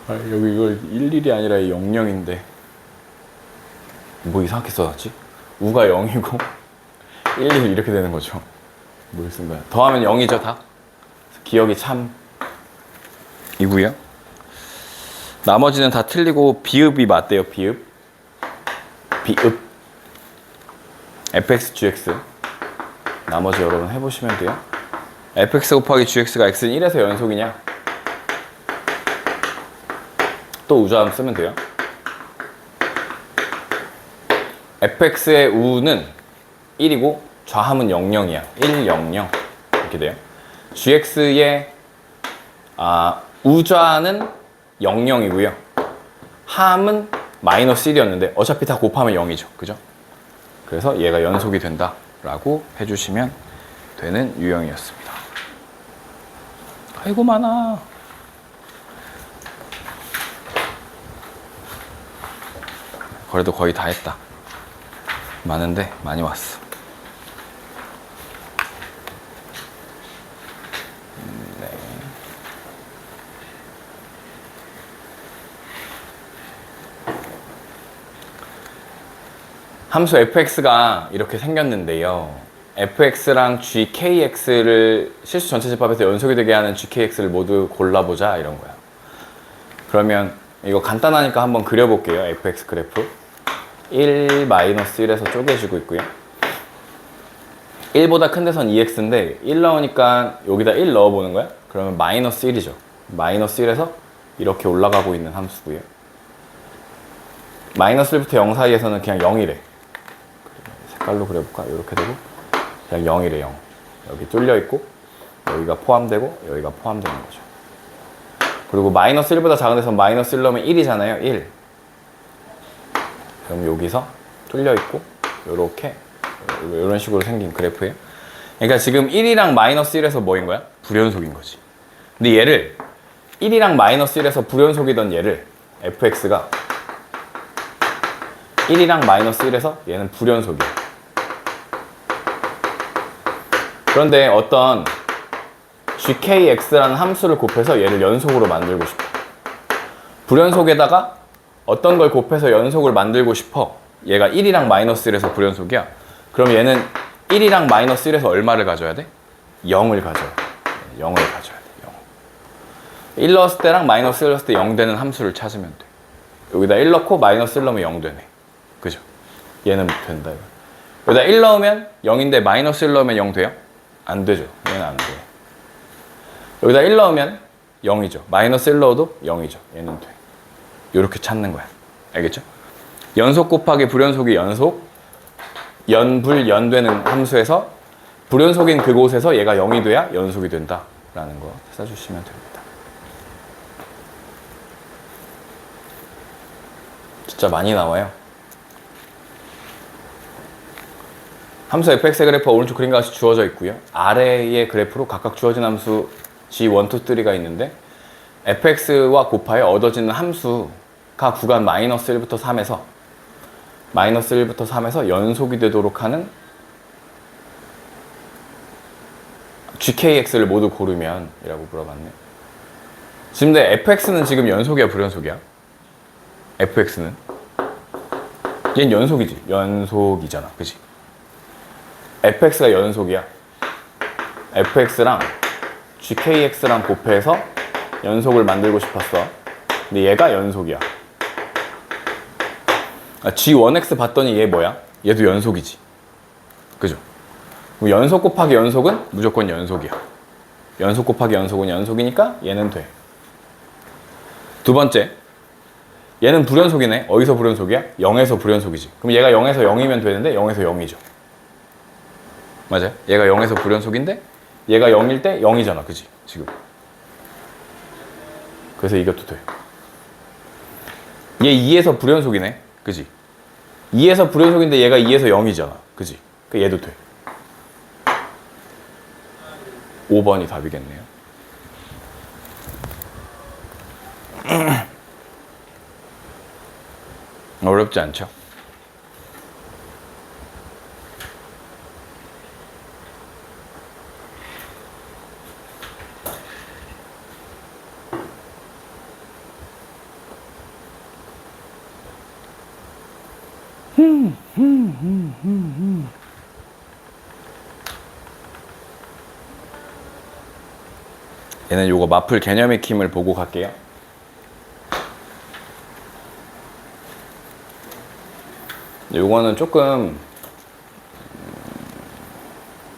S1: 아, 여기 이걸 11이 아니라 00인데 뭐 이상하게 써놨지? 우가 0이고 11 이렇게 되는 거죠. 뭘 쓴 거야? 더하면 0이죠, 다? 기억이 참 이고요. 나머지는 다 틀리고 비읍이 맞대요, 비읍. fx, gx. 나머지 여러분 해보시면 돼요. fx 곱하기 gx가 x는 1에서 연속이냐? 또 우좌함 쓰면 돼요. fx의 우는 1이고 좌함은 00이야. 1, 0, 0 이렇게 돼요. gx의 우좌는 00이고요. 함은 마이너스 1이었는데 어차피 다 곱하면 0이죠. 그죠? 그래서 얘가 연속이 된다라고 해주시면 되는 유형이었습니다. 아이고 많아. 그래도 거의 다 했다. 많은데 많이 왔어. 네. 함수 fx가 이렇게 생겼는데요. fx랑 gkx를 실수 전체 집합에서 연속이 되게 하는 gkx를 모두 골라보자 이런 거야. 그러면 이거 간단하니까 한번 그려볼게요. fx 그래프 1-1에서 쪼개지고 있고요. 1보다 큰 데선 2x인데 1 넣으니까 여기다 1 넣어보는 거야. 그러면 마이너스 1이죠. 마이너스 1에서 이렇게 올라가고 있는 함수고요. 마이너스 1부터 0 사이에서는 그냥 0이래. 색깔로 그려볼까? 이렇게 되고 그냥 0이래. 0. 여기 뚫려 있고 여기가 포함되고 여기가 포함되는 거죠. 그리고 마이너스 1보다 작은 데서 마이너스 1 넣으면 1이잖아요. 1. 그럼 여기서 뚫려 있고 이렇게 이런 식으로 생긴 그래프예요. 그러니까 지금 1이랑 마이너스 1에서 뭐인 거야? 불연속인 거지. 근데 얘를 1이랑 마이너스 1에서 불연속이던 얘를 fx가 1이랑 마이너스 1에서 얘는 불연속이야. 그런데 어떤 gkx라는 함수를 곱해서 얘를 연속으로 만들고 싶어. 불연속에다가 어떤 걸 곱해서 연속을 만들고 싶어. 얘가 1이랑 마이너스 1에서 불연속이야. 그럼 얘는 1이랑 마이너스 1에서 얼마를 가져야 돼? 0을 가져야 돼. 0을 가져야 돼. 0. 1 넣었을 때랑 마이너스 1 넣었을 때 0 되는 함수를 찾으면 돼. 여기다 1 넣고 마이너스 1 넣으면 0 되네. 그죠? 얘는 된다. 여기다 1 넣으면 0인데 마이너스 1 넣으면 0 돼요? 안 되죠. 얘는 안 돼. 여기다 1 넣으면 0이죠. 마이너스 1 넣어도 0이죠. 얘는 돼. 이렇게 찾는 거야. 알겠죠? 연속 곱하기 불연속이 연속, 연불, 연되는 함수에서 불연속인 그곳에서 얘가 0이 돼야 연속이 된다라는 거 써주시면 됩니다. 진짜 많이 나와요. 함수 fx의 그래프가 오른쪽 그림과 같이 주어져 있고요. 아래의 그래프로 각각 주어진 함수 g1, 2, 3가 있는데 fx와 곱하여 얻어지는 함수가 구간 마이너스 1부터 3에서 연속이 되도록 하는 gkx를 모두 고르면 이라고 물어봤네. 지금 근데 fx는 지금 연속이야 불연속이야? fx는 얘는 연속이지. 연속이잖아. 그치? fx가 연속이야. fx랑 gkx랑 곱해서 연속을 만들고 싶었어. 근데 얘가 연속이야. g1x 봤더니 얘 뭐야? 얘도 연속이지. 그죠? 연속 곱하기 연속은 무조건 연속이야. 연속 곱하기 연속은 연속이니까 얘는 돼. 두 번째, 얘는 불연속이네. 어디서 불연속이야? 0에서 불연속이지. 그럼 얘가 0에서 0이면 되는데 0에서 0이죠. 맞아요? 얘가 0에서 불연속인데 얘가 0일 때 0이잖아. 그지? 지금. 그래서 이것도 돼. 얘 2에서 불연속이네. 그지? 2에서 불연속인데 얘가 2에서 0이잖아. 그지? 그 얘도 돼. 5번이 답이겠네요. 어렵지 않죠? 얘는 요거 마플 개념 익힘을 보고 갈게요. 요거는 조금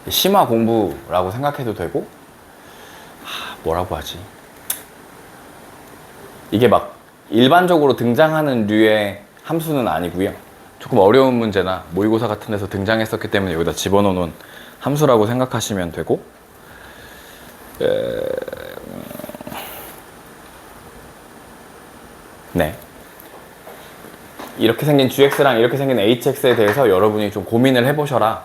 S1: 심화 공부라고 생각해도 되고, 뭐라고 하지? 이게 막 일반적으로 등장하는 류의 함수는 아니고요. 조금 어려운 문제나 모의고사 같은 데서 등장했었기 때문에 여기다 집어넣어놓은 함수라고 생각하시면 되고, 네. 이렇게 생긴 gx랑 이렇게 생긴 hx에 대해서 여러분이 좀 고민을 해보셔라.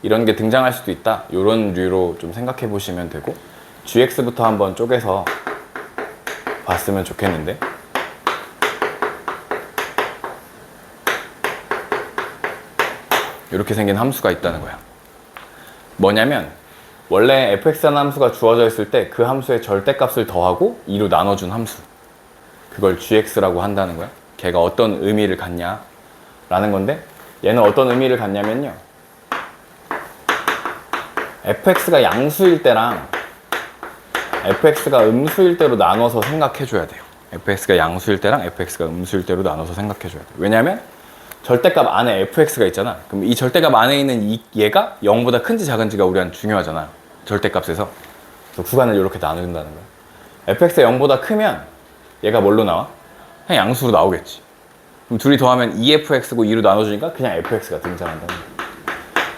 S1: 이런 게 등장할 수도 있다. 이런 류로 좀 생각해 보시면 되고, gx부터 한번 쪼개서 봤으면 좋겠는데, 이렇게 생긴 함수가 있다는 거야. 뭐냐면 원래 fx라는 함수가 주어져 있을 때 그 함수의 절대값을 더하고 2로 나눠준 함수, 그걸 gx라고 한다는 거야. 걔가 어떤 의미를 갖냐 라는 건데, 얘는 어떤 의미를 갖냐면요, fx가 양수일 때랑 fx가 음수일 때로 나눠서 생각해 줘야 돼요. fx가 양수일 때랑 fx가 음수일 때로 나눠서 생각해 줘야 돼요. 왜냐면 절대값 안에 fx가 있잖아. 그럼 이 절대값 안에 있는 얘가 0보다 큰지 작은지가 우리한테 중요하잖아, 절대값에서. 그래서 구간을 이렇게 나눈다는 거야. fx가 0보다 크면 얘가 뭘로 나와? 그냥 양수로 나오겠지. 그럼 둘이 더하면 2fx고 2로 나눠주니까 그냥 fx가 등장한다는 거야.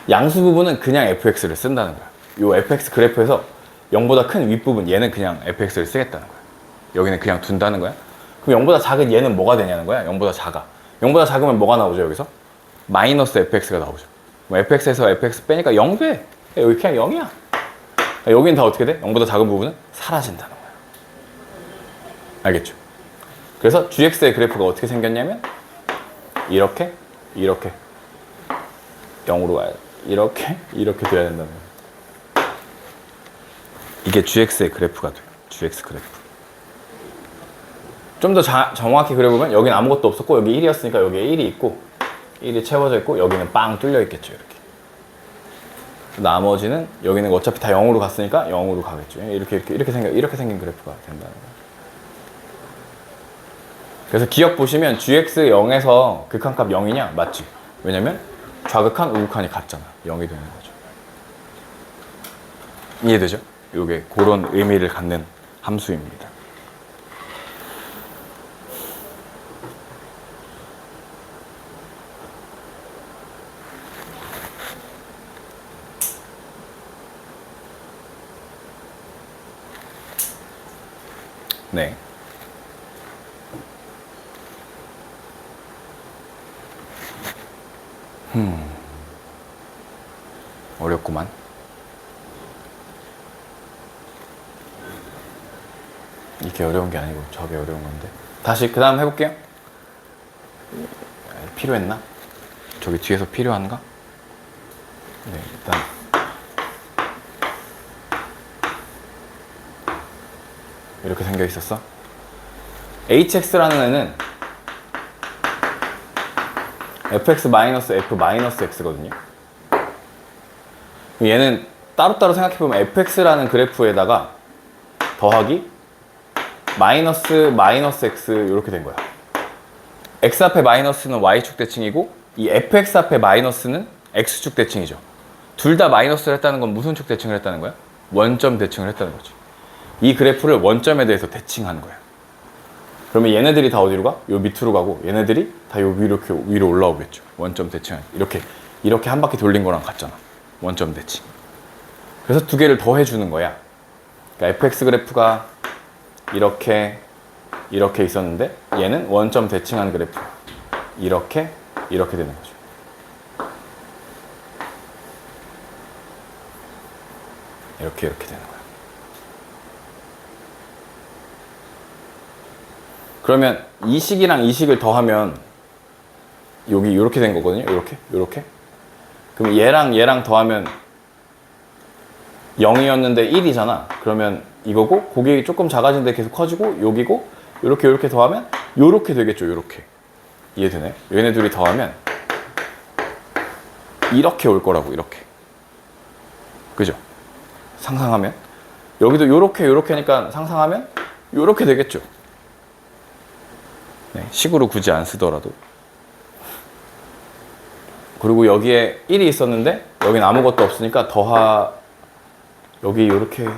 S1: 양수 부분은 그냥 fx를 쓴다는 거야. 이 fx 그래프에서 0보다 큰 윗부분, 얘는 그냥 fx를 쓰겠다는 거야. 여기는 그냥 둔다는 거야. 그럼 0보다 작은 얘는 뭐가 되냐는 거야. 0보다 작아. 0보다 작으면 뭐가 나오죠, 여기서? 마이너스 fx가 나오죠. fx에서 fx 빼니까 0 돼. 여기 그냥 0이야. 여기는 다 어떻게 돼? 0보다 작은 부분은 사라진다는 거야. 알겠죠? 그래서 gx의 그래프가 어떻게 생겼냐면 이렇게 0으로 가야 돼. 이렇게 돼야 된다는 거야. 이게 gx의 그래프가 돼요. gx 그래프. 좀 더 정확히 그려보면 여기는 아무것도 없었고 여기 1이었으니까 여기에 1이 있고 1이 채워져 있고 여기는 빵 뚫려 있겠죠. 이렇게. 나머지는 여기는 어차피 다 0으로 갔으니까 0으로 가겠죠. 이렇게 생긴 그래프가 된다는 거예요. 그래서 기억 보시면 gx 0에서 극한값 0이냐? 맞지? 왜냐면 좌극한, 우극한이 같잖아. 0이 되는 거죠. 이해되죠? 이게 그런 의미를 갖는 함수입니다. 네. 어렵구만. 이게 어려운 게 아니고 저게 어려운 건데. 다시 그 다음 해볼게요. 필요했나? 저기 뒤에서 필요한가? 네, 일단 이렇게 생겨 있었어. hx라는 애는 fx-f-x거든요. 얘는 따로따로 생각해보면 fx라는 그래프에다가 더하기 마이너스 x 이렇게 된 거야. x 앞에 마이너스는 y축 대칭이고 이 fx 앞에 마이너스는 x축 대칭이죠. 둘 다 마이너스를 했다는 건 무슨 축 대칭을 했다는 거야? 원점 대칭을 했다는 거지. 이 그래프를 원점에 대해서 대칭한 거야. 그러면 얘네들이 다 어디로 가? 요 밑으로 가고 얘네들이 다 요 위로 올라오겠죠. 원점 대칭. 이렇게 한 바퀴 돌린 거랑 같잖아. 원점 대칭. 그래서 두 개를 더 해주는 거야. 그러니까 fx 그래프가 이렇게 있었는데 얘는 원점 대칭한 그래프. 이렇게 되는 거죠. 이렇게 되는 거야. 그러면 이 식이랑 이 식을 더하면 여기 이렇게 된 거거든요. 이렇게. 그럼 얘랑 더하면 0이었는데 1이잖아. 그러면 이거고 고기 조금 작아지는데 계속 커지고 여기고 이렇게 더하면 요렇게 되겠죠. 요렇게. 이해되나요? 얘네 둘이 더하면 이렇게 올 거라고. 이렇게. 그죠? 상상하면 여기도 요렇게 하니까 상상하면 요렇게 되겠죠. 네, 식으로 굳이 안 쓰더라도. 그리고 여기에 1이 있었는데 여긴 아무것도 없으니까 여기 요렇게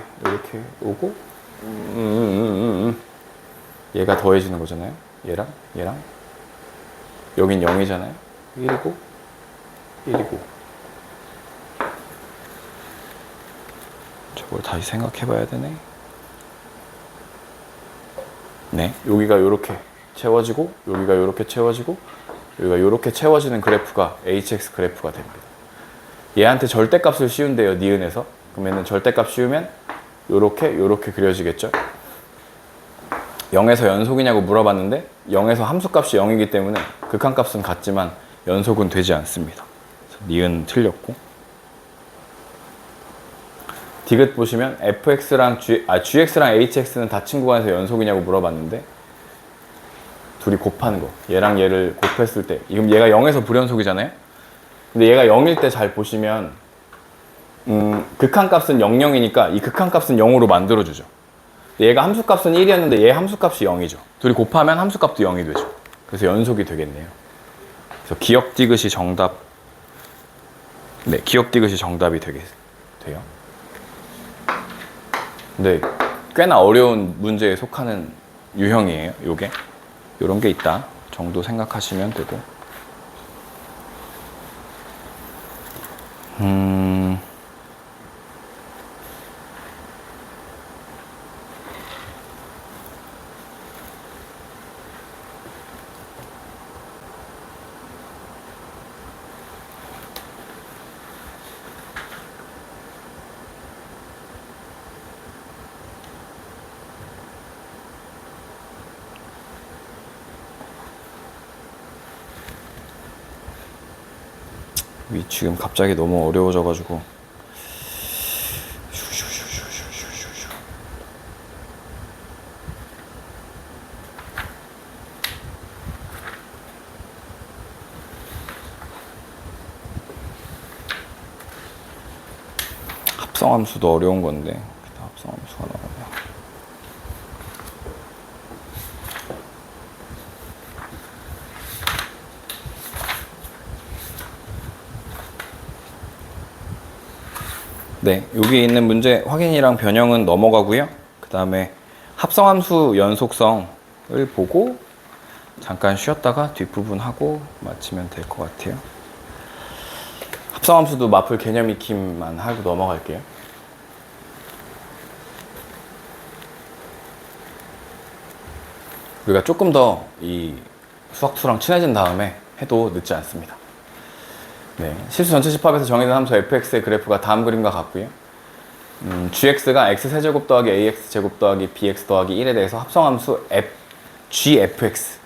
S1: 오고 얘가 더해지는 거잖아요. 얘랑 여긴 0이잖아요. 1이고 저걸 다시 생각해 봐야 되네. 네, 여기가 요렇게 채워지고 여기가 요렇게 채워지고 여기가 요렇게 채워지는 그래프가 hx 그래프가 됩니다. 얘한테 절대값을 씌운대요. 니은에서. 그러면 절대값 씌우면 요렇게 그려지겠죠. 0에서 연속이냐고 물어봤는데 0에서 함수값이 0이기 때문에 극한값은 같지만 연속은 되지 않습니다. 니은 틀렸고. 디귿 보시면 fx랑 gx랑 hx는 다 친구가 해서 연속이냐고 물어봤는데 둘이 곱하는 거. 얘랑 얘를 곱했을 때 지금 얘가 0에서 불연속이잖아요. 근데 얘가 0일 때 잘 보시면 극한값은 00이니까 이 극한값은 0으로 만들어주죠. 얘가 함수값은 1이었는데 얘 함수값이 0이죠. 둘이 곱하면 함수값도 0이 되죠. 그래서 연속이 되겠네요. 그래서 기억 디귿이 정답. 네, 기억 디귿이 정답이 돼요. 근데 꽤나 어려운 문제에 속하는 유형이에요. 요게 요런 게 있다 정도 생각하시면 되고. 지금 갑자기 너무 어려워져가지고 합성함수도 어려운 건데 합성함수가 나오네. 네, 여기 있는 문제 확인이랑 변형은 넘어가고요. 그 다음에 합성함수 연속성을 보고 잠깐 쉬었다가 뒷부분 하고 마치면 될 것 같아요. 합성함수도 마플 개념 익힘만 하고 넘어갈게요. 우리가 조금 더 이 수학2랑 친해진 다음에 해도 늦지 않습니다. 네, 실수 전체 집합에서 정의된 함수 fx의 그래프가 다음 그림과 같고요. gx가 x세제곱 더하기 ax제곱 더하기 bx 더하기 1에 대해서 합성함수 gfx가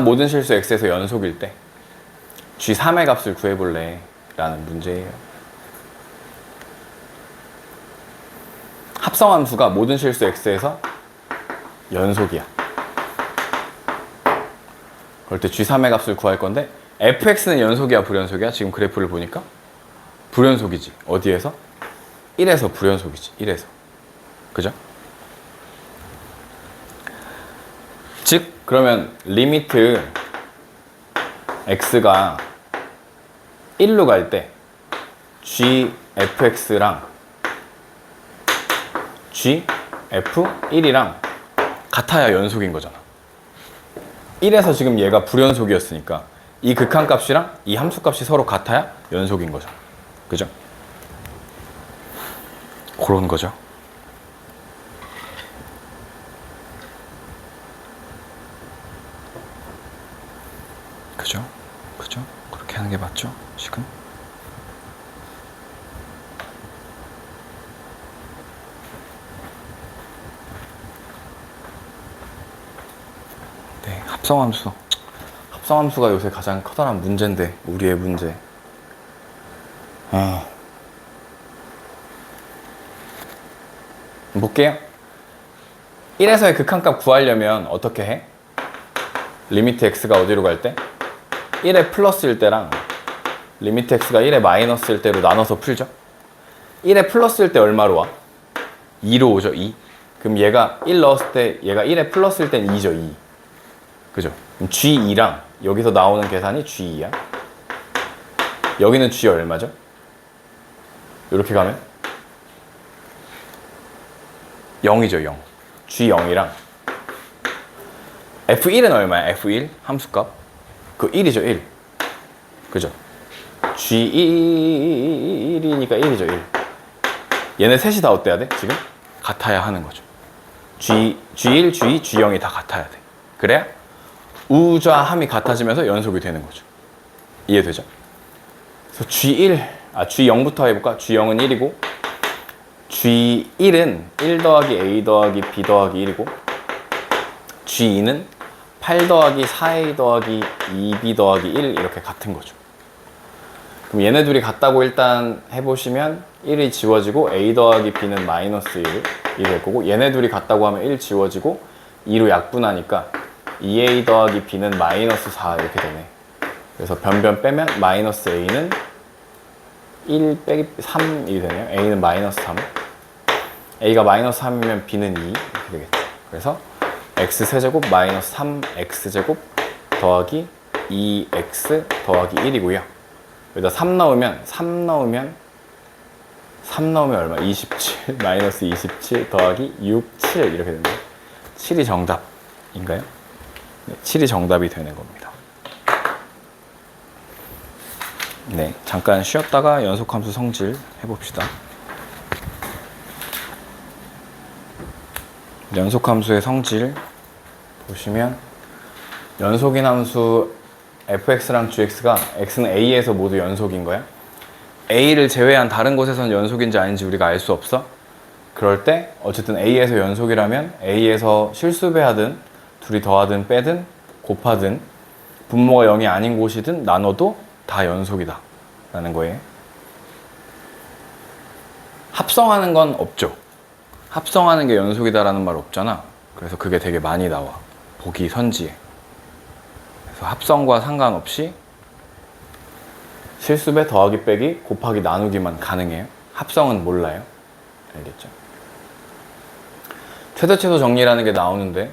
S1: 모든 실수 x에서 연속일 때 g3의 값을 구해볼래 라는 문제예요. 합성함수가 모든 실수 x에서 연속이야. 그럴 때 g3의 값을 구할 건데 fx는 연속이야 불연속이야? 지금 그래프를 보니까 불연속이지. 어디에서? 1에서 불연속이지. 1에서. 그죠? 즉 그러면 리미트 x가 1로 갈 때 gfx랑 gf1이랑 같아야 연속인 거잖아. 1에서 지금 얘가 불연속이었으니까 이 극한값이랑 이 함수값이 서로 같아야 연속인 거죠. 그죠? 그런 거죠. 그죠? 그죠? 그렇게 하는 게 맞죠? 지금? 합성함수. 합성함수가 요새 가장 커다란 문제인데, 우리의 문제. 볼게요. 1에서의 극한값 구하려면 어떻게 해? 리미트 x가 어디로 갈 때? 1에 플러스일 때랑 리미트 x가 1에 마이너스일 때로 나눠서 풀죠. 1에 플러스일 때 얼마로 와? 2로 오죠. 2. 그럼 얘가 1 넣었을 때 얘가 1에 플러스일 땐 2죠. 2. 그죠? 그럼 G2랑 여기서 나오는 계산이 G2야. 여기는 G 얼마죠? 이렇게 가면 0이죠. 0. G0이랑 F1은 얼마야? F1 함수값 그 1이죠. 1. 그죠? G1이니까 1이죠. 1. 얘네 셋이 다 어때야 돼? 지금? 같아야 하는 거죠. G1, G2, G0이 다 같아야 돼. 그래야 우좌함이 같아지면서 연속이 되는 거죠. 이해되죠? 그래서 G0부터 해볼까? G0은 1이고 G1은 1 더하기 A 더하기 B 더하기 1이고 G2는 8 더하기 4A 더하기 2B 더하기 1 이렇게 같은 거죠. 그럼 얘네 둘이 같다고 일단 해보시면 1이 지워지고 A 더하기 B는 마이너스 1이 될 거고 얘네 둘이 같다고 하면 1 지워지고 2로 약분하니까 2A 더하기 B는 마이너스 4 이렇게 되네. 그래서 변변 빼면 마이너스 A는 1 빼기 3이 되네요. A는 마이너스 3. A가 마이너스 3이면 B는 2 이렇게 되겠죠. 그래서 X세제곱 마이너스 3X제곱 더하기 2X 더하기 1이고요. 여기다 3 넣으면 얼마? 27 마이너스 27 더하기 6, 7 이렇게 됩니다. 7이 정답인가요? 네, 7이 정답이 되는 겁니다. 네, 잠깐 쉬었다가 연속함수 성질 해봅시다. 연속함수의 성질 보시면 연속인 함수 fx랑 gx가 x는 a에서 모두 연속인 거야. a를 제외한 다른 곳에서는 연속인지 아닌지 우리가 알 수 없어. 그럴 때 어쨌든 a에서 연속이라면 a에서 실수배하든 둘이 더하든 빼든 곱하든 분모가 0이 아닌 곳이든 나눠도 다 연속이다 라는 거예요. 합성하는 건 없죠. 합성하는 게 연속이다 라는 말 없잖아. 그래서 그게 되게 많이 나와. 보기 선지에. 그래서 합성과 상관없이 실수배 더하기 빼기 곱하기 나누기만 가능해요. 합성은 몰라요. 알겠죠? 최대 최소 정리라는 게 나오는데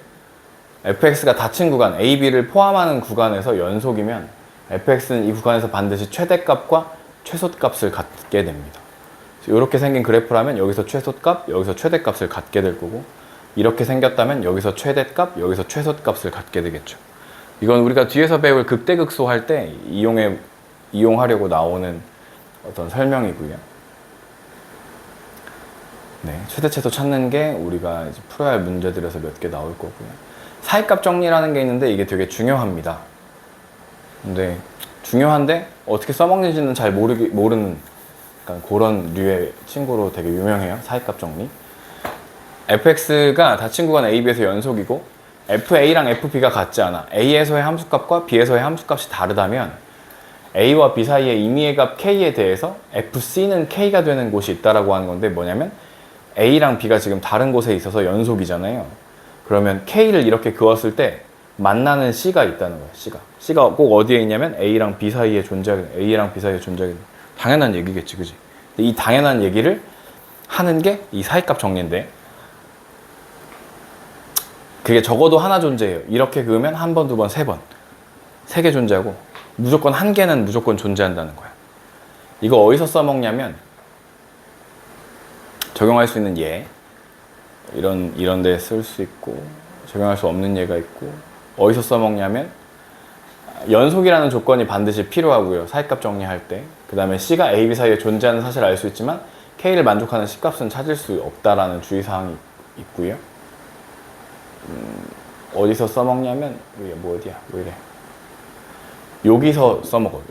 S1: fx가 닫힌 구간 a, b를 포함하는 구간에서 연속이면 fx는 이 구간에서 반드시 최대값과 최소값을 갖게 됩니다. 이렇게 생긴 그래프라면 여기서 최소값, 여기서 최대값을 갖게 될 거고 이렇게 생겼다면 여기서 최대값, 여기서 최소값을 갖게 되겠죠. 이건 우리가 뒤에서 배울 극대극소 할 때 이용하려고 나오는 어떤 설명이고요. 네, 최대 최소 찾는 게 우리가 이제 풀어야 할 문제들에서 몇 개 나올 거고요. 사이값 정리라는 게 있는데 이게 되게 중요합니다. 근데 중요한데 어떻게 써먹는지는 잘 모르는 약간 그런 류의 친구로 되게 유명해요. 사이값 정리. fx가 닫힌 구간 a, b에서 연속이고 fa랑 fb가 같지 않아. a에서의 함수값과 b에서의 함수값이 다르다면 a와 b 사이의 임의의 값 k에 대해서 fc는 k가 되는 곳이 있다라고 하는 건데 뭐냐면 a랑 b가 지금 다른 곳에 있어서 연속이잖아요. 그러면 k를 이렇게 그었을 때 만나는 c가 있다는 거예요. c가 꼭 어디에 있냐면 a랑 b 사이에 존재하게 당연한 얘기겠지, 그지? 이 당연한 얘기를 하는 게 이 사이값 정리인데 그게 적어도 하나 존재해요. 이렇게 그으면 한 번, 두 번, 세 번, 3개 존재하고 무조건 한 개는 무조건 존재한다는 거야. 이거 어디서 써먹냐면 적용할 수 있는 예 이런 데 쓸 수 있고 적용할 수 없는 예가 있고 어디서 써먹냐면 연속이라는 조건이 반드시 필요하고요. 사이값 정리할 때. 그 다음에 C가 A, B 사이에 존재하는 사실을 알 수 있지만 K를 만족하는 C값은 찾을 수 없다라는 주의사항이 있고요. 어디서 써먹냐면 뭐 어디야? 뭐 이래. 여기서 써먹어.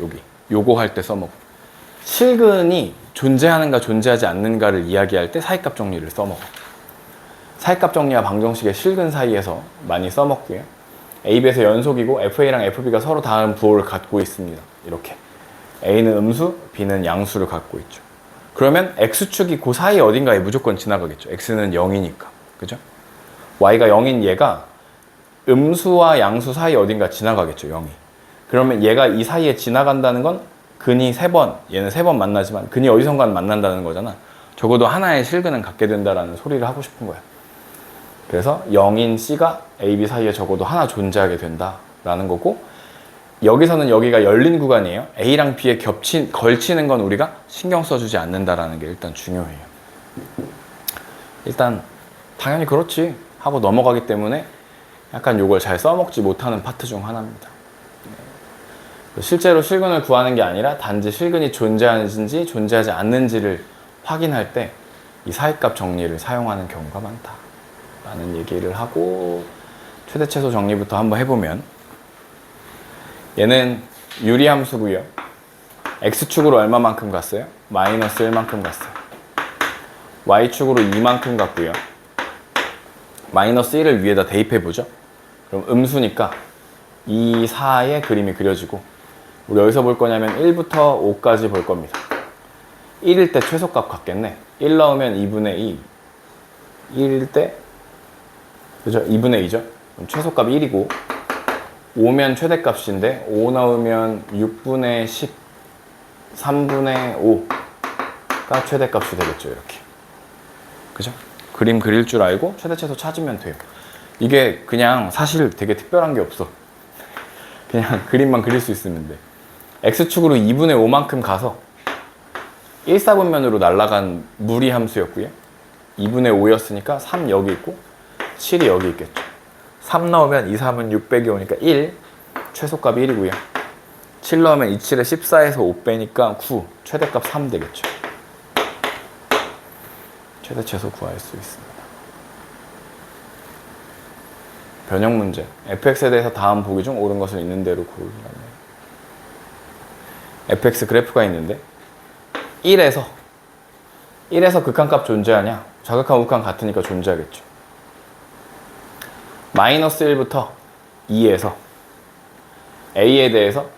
S1: 요거 할 때 써먹어. 실근이 존재하는가 존재하지 않는가를 이야기할 때 사이값 정리를 써먹어. 사이값 정리와 방정식의 실근 사이에서 많이 써먹고요. AB에서 연속이고 FA랑 FB가 서로 다른 부호를 갖고 있습니다. 이렇게 A는 음수, B는 양수를 갖고 있죠. 그러면 X축이 그 사이 어딘가에 무조건 지나가겠죠. X는 0이니까. 그죠? Y가 0인 얘가 음수와 양수 사이 어딘가 지나가겠죠. 0이. 그러면 얘가 이 사이에 지나간다는 건 근이 3번, 얘는 3번 만나지만 근이 어디선가 만난다는 거잖아. 적어도 하나의 실근은 갖게 된다라는 소리를 하고 싶은 거야. 그래서 0인 C가 AB 사이에 적어도 하나 존재하게 된다라는 거고, 여기서는 여기가 열린 구간이에요. A랑 B에 걸치는 건 우리가 신경 써주지 않는다라는 게 일단 중요해요. 일단 당연히 그렇지 하고 넘어가기 때문에 약간 요걸 잘 써먹지 못하는 파트 중 하나입니다. 실제로 실근을 구하는 게 아니라 단지 실근이 존재하는지 존재하지 않는지를 확인할 때 이 사이값 정리를 사용하는 경우가 많다 라는 얘기를 하고, 최대 최소 정리부터 한번 해보면, 얘는 유리함수고요. X축으로 얼마만큼 갔어요? 마이너스 1만큼 갔어요. Y축으로 2만큼 갔고요. 마이너스 1을 위에다 대입해보죠. 그럼 음수니까 2, 4의 그림이 그려지고, 우리 여기서 볼 거냐면 1부터 5까지 볼 겁니다. 1일 때 최소값 같겠네. 1 넣으면 2분의 2. 1일 때, 그죠? 2분의 2죠? 그럼 최소값 1이고, 5면 최대값인데 5 넣으면 6분의 10, 3분의 5가 최대값이 되겠죠. 이렇게. 그죠? 그림 그릴 줄 알고 최대 최소 찾으면 돼요. 이게 그냥 사실 되게 특별한 게 없어. 그냥 그림만 그릴 수 있으면 돼. X축으로 2분의 5만큼 가서 1사분면으로 날아간 무리함수였고요. 2분의 5였으니까 3 여기 있고 7이 여기 있겠죠. 3 넣으면 2, 3은 600이 오니까 1, 최소값 1이고요. 7 넣으면 2, 7에 14에서 5 빼니까 9, 최대값 3 되겠죠. 최대 최소 구할 수 있습니다. 변형 문제. fx에 대해서 다음 보기 중 옳은 것을 있는 대로 고르라네요. fx 그래프가 있는데 1에서 극한값 존재하냐? 좌극한 우극한 같으니까 존재하겠죠. 마이너스 1부터 2에서 a에 대해서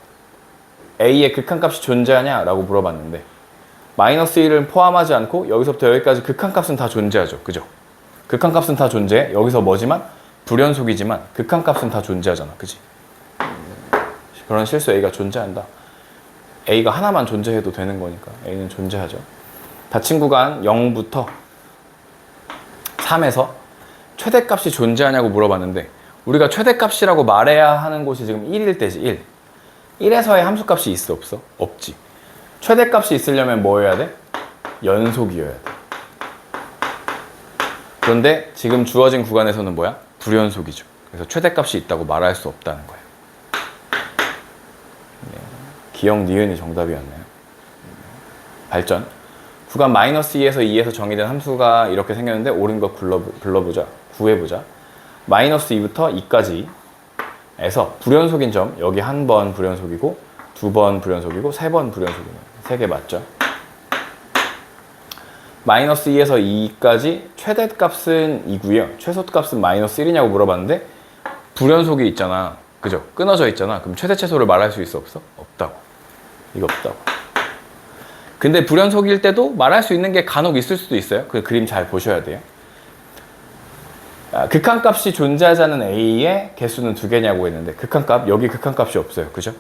S1: a의 극한값이 존재하냐? 라고 물어봤는데, 마이너스 1을 포함하지 않고 여기서부터 여기까지 극한값은 다 존재하죠. 그죠? 극한값은 다 존재해. 여기서 뭐지만? 불연속이지만 극한값은 다 존재하잖아. 그지? 그런 실수 a가 존재한다. a가 하나만 존재해도 되는 거니까 a는 존재하죠. 닫힌 구간 0부터 3에서 최대값이 존재하냐고 물어봤는데, 우리가 최대값이라고 말해야 하는 곳이 지금 1일 때지. 1. 1에서의 함수값이 있어 없어? 없지. 최대값이 있으려면 뭐여야 돼? 연속이어야 돼. 그런데 지금 주어진 구간에서는 뭐야? 불연속이죠. 그래서 최대값이 있다고 말할 수 없다는 거예요. 네. 기억 니은이 정답이었네요. 발전. 구간 마이너스 2에서 2에서 정의된 함수가 이렇게 생겼는데 옳은 거 불러보자. 구해보자. 마이너스 2부터 2까지 에서 불연속인 점, 여기 한 번 불연속이고 2번 불연속이고 3번 불연속이네요. 3개 맞죠? 마이너스 2에서 2까지 최대값은 2고요. 최소값은 마이너스 1이냐고 물어봤는데 불연속이 있잖아. 그죠? 끊어져 있잖아. 그럼 최대 최소를 말할 수 있어 없어? 없다고. 이거 없다고. 근데 불연속일 때도 말할 수 있는 게 간혹 있을 수도 있어요. 그 그림 잘 보셔야 돼요. 극한값이 존재하지 않는 A의 개수는 2개냐고 했는데, 극한값, 여기 극한값이 없어요. 그죠?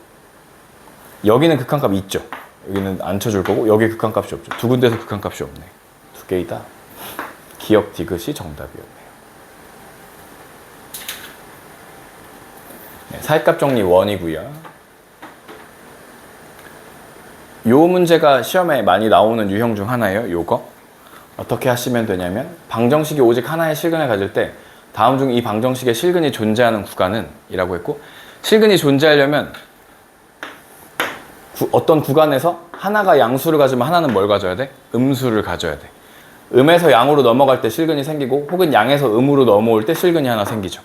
S1: 여기는 극한값 있죠. 여기는 안 쳐줄 거고, 여기 극한값이 없죠. 두 군데서 극한값이 없네. 2개이다. 기억 디귿이 정답이었네요. 네, 사이값 정리 1이고요. 요 문제가 시험에 많이 나오는 유형 중 하나예요. 요거. 어떻게 하시면 되냐면, 방정식이 오직 하나의 실근을 가질 때 다음 중 이 방정식의 실근이 존재하는 구간은 이라고 했고, 실근이 존재하려면 어떤 구간에서 하나가 양수를 가지면 하나는 뭘 가져야 돼? 음수를 가져야 돼. 음에서 양으로 넘어갈 때 실근이 생기고, 혹은 양에서 음으로 넘어올 때 실근이 하나 생기죠.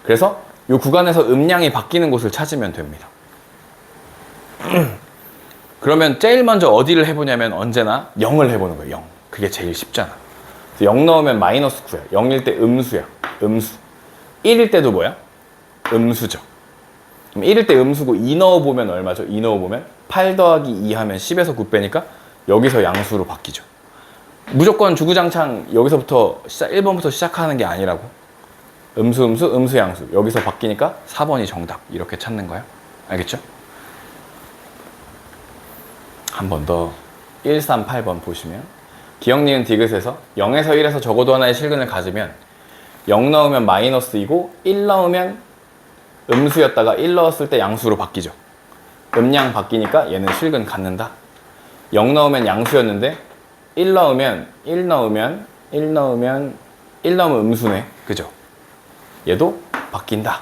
S1: 그래서 이 구간에서 음량이 바뀌는 곳을 찾으면 됩니다. 그러면 제일 먼저 어디를 해보냐면 언제나 0을 해보는 거예요. 0. 그게 제일 쉽잖아. 0 넣으면 마이너스 9야. 0일 때 음수야. 음수. 1일 때도 뭐야? 음수죠. 그럼 1일 때 음수고 2 넣어보면 얼마죠? 2 넣어보면 8 더하기 2 하면 10에서 9 빼니까 여기서 양수로 바뀌죠. 무조건 주구장창 여기서부터 1번부터 시작하는 게 아니라고. 음수, 음수, 음수, 양수. 여기서 바뀌니까 4번이 정답. 이렇게 찾는 거야. 알겠죠? 한 번 더. 1, 3, 8번 보시면 기억, 니은, 디귿에서 0에서 1에서 적어도 하나의 실근을 가지면 0 넣으면 마이너스 2고 1 넣으면 음수였다가 1 넣었을 때 양수로 바뀌죠. 음양 바뀌니까 얘는 실근 갖는다. 0 넣으면 양수였는데 1 넣으면 음수네. 그죠? 얘도 바뀐다.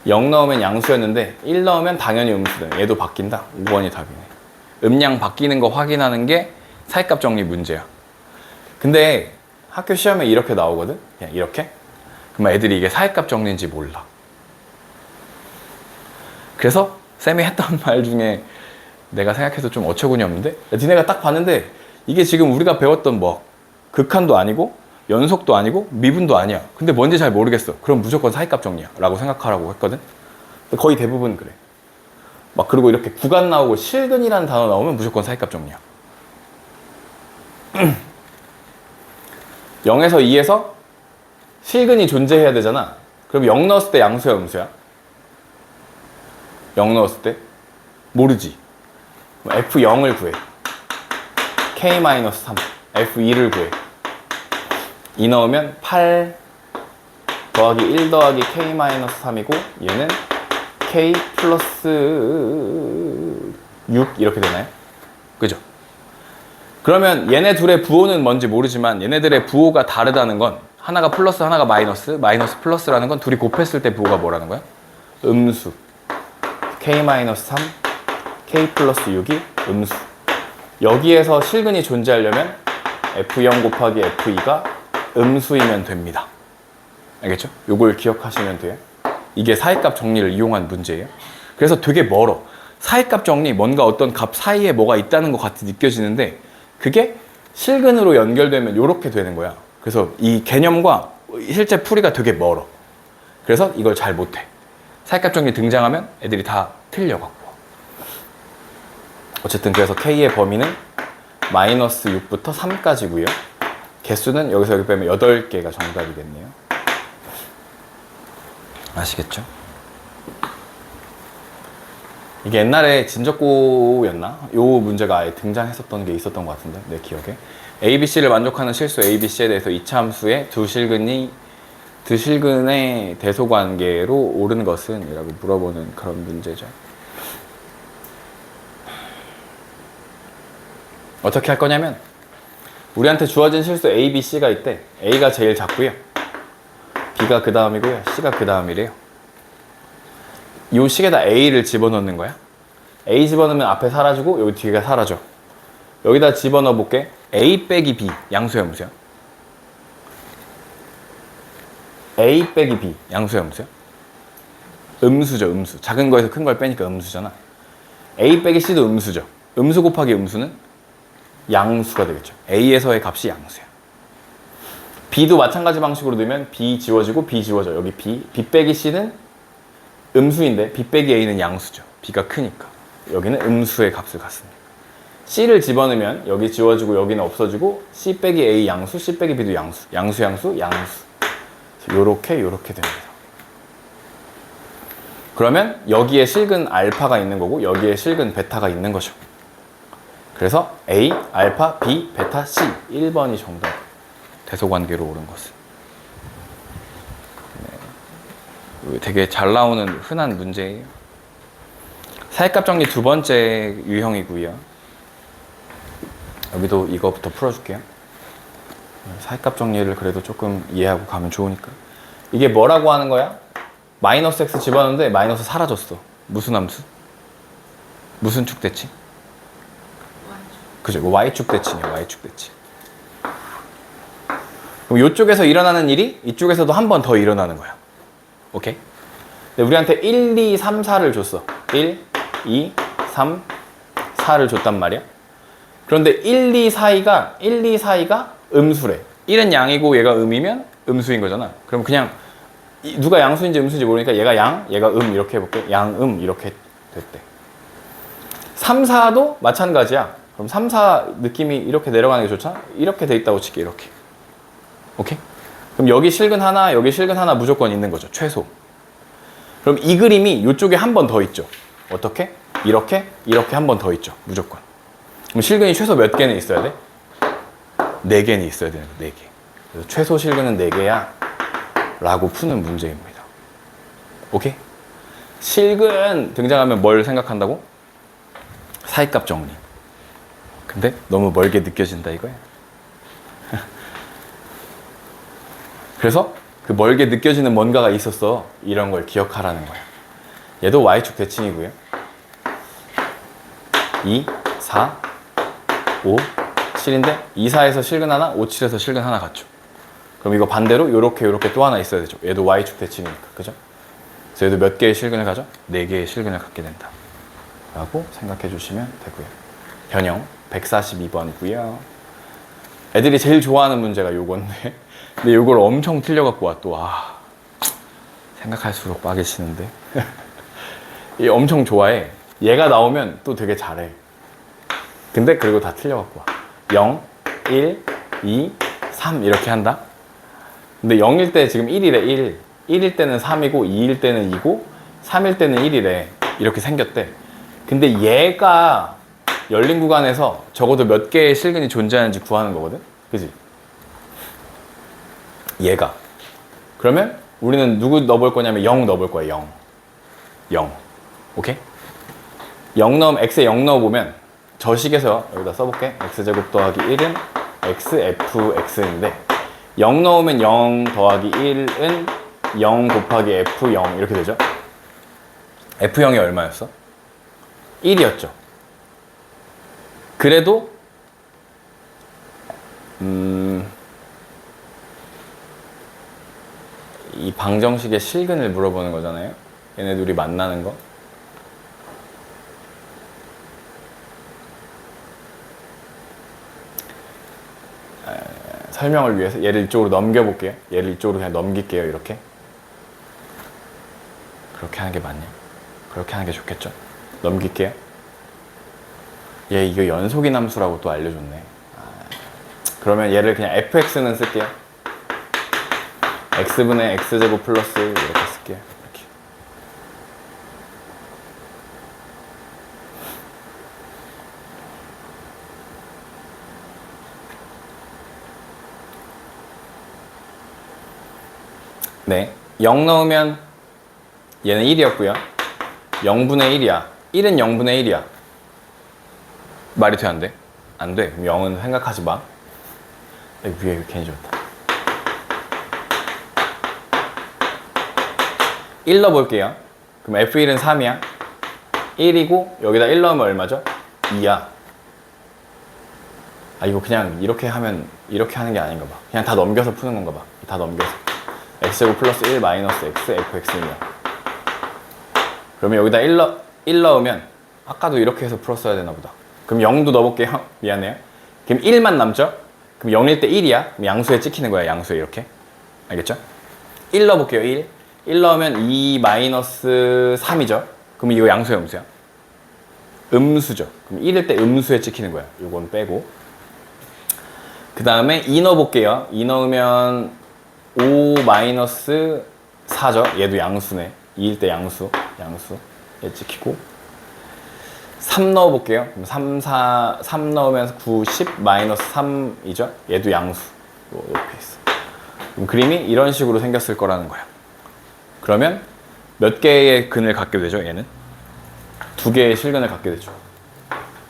S1: 0 넣으면 양수였는데 1 넣으면 당연히 음수네. 얘도 바뀐다. 5번이 답이네. 음양 바뀌는 거 확인하는 게 사이값 정리 문제야. 근데 학교 시험에 이렇게 나오거든? 그냥 이렇게? 그럼 애들이 이게 사이값 정리인지 몰라. 그래서 쌤이 했던 말 중에 내가 생각해서 좀 어처구니 없는데, 니네가 딱 봤는데 이게 지금 우리가 배웠던 뭐 극한도 아니고 연속도 아니고 미분도 아니야. 근데 뭔지 잘 모르겠어. 그럼 무조건 사이값 정리야 라고 생각하라고 했거든. 거의 대부분 그래. 막 그리고 이렇게 구간 나오고 실근이라는 단어 나오면 무조건 사이값 정리야. 0에서 2에서 실근이 존재해야 되잖아. 그럼 0 넣었을 때 양수야, 음수야? 0 넣었을 때? 모르지. F0을 구해. K-3. F2를 구해. 2 넣으면 8 더하기 1 더하기 K-3이고 얘는 K 플러스 6 이렇게 되나요? 그죠? 그러면 얘네 둘의 부호는 뭔지 모르지만 얘네들의 부호가 다르다는 건 하나가 플러스 하나가 마이너스, 마이너스 플러스라는 건 둘이 곱했을 때 부호가 뭐라는 거야? 음수. K-3, K 플러스 6이 음수. 여기에서 실근이 존재하려면 F0 곱하기 F2가 음수이면 됩니다. 알겠죠? 요걸 기억하시면 돼요. 이게 사이값 정리를 이용한 문제예요. 그래서 되게 멀어. 사이값 정리, 뭔가 어떤 값 사이에 뭐가 있다는 것 같이 느껴지는데 그게 실근으로 연결되면 이렇게 되는 거야. 그래서 이 개념과 실제 풀이가 되게 멀어. 그래서 이걸 잘 못해. 사이값 정리 등장하면 애들이 다 틀려갖고. 어쨌든 그래서 K의 범위는 마이너스 6부터 3까지고요. 개수는 여기서 여기 빼면 8개가 정답이겠네요. 아시겠죠? 이게 옛날에 진적고였나? 요 문제가 아예 등장했었던 게 있었던 것 같은데 내 기억에 ABC를 만족하는 실수 ABC에 대해서 이차 함수의 두 실근의 대소관계로 옳은 것은? 이라고 물어보는 그런 문제죠. 어떻게 할 거냐면 우리한테 주어진 실수 A, B, C가 있대. A가 제일 작고요. B가 그 다음이고요. C가 그 다음이래요. 이 식에다 A를 집어넣는 거야. A 집어넣으면 앞에 사라지고 여기 뒤가 사라져. 여기다 집어넣어 볼게. A 빼기 B 양수야, 음수야? A 빼기 B 양수야, 음수야? 음수죠, 음수. 작은 거에서 큰 걸 빼니까 음수잖아. A 빼기 C도 음수죠. 음수 곱하기 음수는 양수가 되겠죠. A에서의 값이 양수야. B도 마찬가지 방식으로 넣으면 B 지워지고 B 지워져. 여기 B 빼기 C는 음수인데 B 빼기 A는 양수죠. B가 크니까. 여기는 음수의 값을 갖습니다. C를 집어넣으면 여기 지워지고 여기는 없어지고 C 빼기 A 양수, C 빼기 B도 양수. 양수, 양수, 양수. 요렇게 됩니다. 그러면 여기에 실근 알파가 있는 거고 여기에 실근 베타가 있는 거죠. 그래서 A, 알파, B, 베타, C 1번이 정답. 대소관계로 옳은 것은. 네. 되게 잘 나오는 흔한 문제예요. 사이값 정리 두 번째 유형이고요. 여기도 이거부터 풀어줄게요. 사이값 정리를 그래도 조금 이해하고 가면 좋으니까. 이게 뭐라고 하는 거야? 마이너스 X 집어넣는데 마이너스 사라졌어. 무슨 함수? 무슨 축대칭? 그죠? Y축 대칭이에요. Y축 대칭. 그럼 이쪽에서 일어나는 일이 이쪽에서도 한 번 더 일어나는 거야. 오케이? 근데 우리한테 1, 2, 3, 4를 줬어. 1, 2, 3, 4를 줬단 말이야. 그런데 1, 2, 4가 음수래. 1은 양이고 얘가 음이면 음수인 거잖아. 그럼 그냥 누가 양수인지 음수인지 모르니까 얘가 양, 얘가 이렇게 해볼게. 양, 이렇게 됐대. 3, 4도 마찬가지야. 그럼 3, 4 느낌이 이렇게 내려가는 게 좋잖아? 이렇게 돼 있다고 칠게, 이렇게. 오케이? 그럼 여기 실근 하나, 여기 실근 하나 무조건 있는 거죠. 최소. 그럼 이 그림이 이쪽에 한 번 더 있죠. 어떻게? 이렇게 한 번 더 있죠. 무조건. 그럼 실근이 최소 몇 개는 있어야 돼? 4개는 있어야 되는 거야. 4개. 그래서 최소 실근은 4개야 라고 푸는 문제입니다. 오케이? 실근 등장하면 뭘 생각한다고? 사이값 정리. 근데 너무 멀게 느껴진다 이거야. 그래서 그 멀게 느껴지는 뭔가가 있었어. 이런 걸 기억하라는 거야. 얘도 y축 대칭이고요. 2, 4, 5, 7인데 2, 4에서 실근 하나, 5, 7에서 실근 하나 같죠. 그럼 이거 반대로 요렇게 또 하나 있어야 되죠. 얘도 y축 대칭이니까. 그죠? 그래서 얘도 몇 개의 실근을 가져? 4개의 실근을 갖게 된다. 라고 생각해 주시면 되고요. 변형 142번이고요. 애들이 제일 좋아하는 문제가 요건데 근데 요걸 엄청 틀려갖고 와 또. 생각할수록 빠개치는데 얘 엄청 좋아해. 얘가 나오면 또 되게 잘해. 근데 그리고 다 틀려갖고 와. 0, 1, 2, 3 이렇게 한다. 근데 0일 때 지금 1이래 1. 1일 때는 3이고 2일 때는 2고 3일 때는 1이래. 이렇게 생겼대. 근데 얘가 열린 구간에서 적어도 몇 개의 실근이 존재하는지 구하는 거거든? 그지? 얘가. 그러면 우리는 누구 넣어볼 거냐면 0 넣어볼 거야. 0. 0. 오케이? 0 넣으면 x에 0 넣어보면 저 식에서 여기다 써볼게. x제곱 더하기 1은 xfx인데 0 넣으면 0 더하기 1은 0 곱하기 f0 이렇게 되죠? f0이 얼마였어? 1이었죠. 그래도 이 방정식의 실근을 물어보는 거잖아요. 얘네 둘이 만나는 거. 설명을 위해서 얘를 이쪽으로 넘겨볼게요. 얘를 이쪽으로 그냥 넘길게요. 이렇게. 그렇게 하는 게 맞냐? 그렇게 하는 게 좋겠죠? 넘길게요. 얘 이거 연속인 함수라고 또 알려줬네. 그러면 얘를 그냥 fx는 쓸게요. x분의 x제곱 플러스 이렇게 쓸게요. 이렇게. 네, 0 넣으면 얘는 1이었고요. 0분의 1이야. 1은 0분의 1이야. 말이 돼, 안 돼? 안 돼. 그럼 0은 생각하지 마. 위에 괜히 좋다. 1 넣어볼게요. 그럼 F1은 3이야. 1이고 여기다 1 넣으면 얼마죠? 2야. 이거 그냥 이렇게 하면 이렇게 하는 게 아닌가 봐. 그냥 다 넘겨서 푸는 건가 봐. 다 넘겨서. x제곱 플러스 1 마이너스 x fx이면 그러면 여기다 1 넣으면 아까도 이렇게 해서 풀었어야 되나 보다. 그럼 0도 넣어볼게요. 미안해요. 그럼 1만 남죠? 그럼 0일 때 1이야. 그럼 양수에 찍히는 거야. 양수에 이렇게. 알겠죠? 1 넣어볼게요. 1 넣으면 2 마이너스 3이죠? 그럼 이거 양수야, 음수야? 음수죠. 그럼 1일 때 음수에 찍히는 거야. 요건 빼고. 그 다음에 2 넣어볼게요. 2 넣으면 5 마이너스 4죠? 얘도 양수네. 2일 때 양수에 찍히고. 3 넣어볼게요. 그럼 3 넣으면 9, 10 마이너스 3이죠? 얘도 양수. 옆에 있어. 그럼 그림이 이런 식으로 생겼을 거라는 거야. 그러면 몇 개의 근을 갖게 되죠, 얘는? 2개의 실근을 갖게 되죠.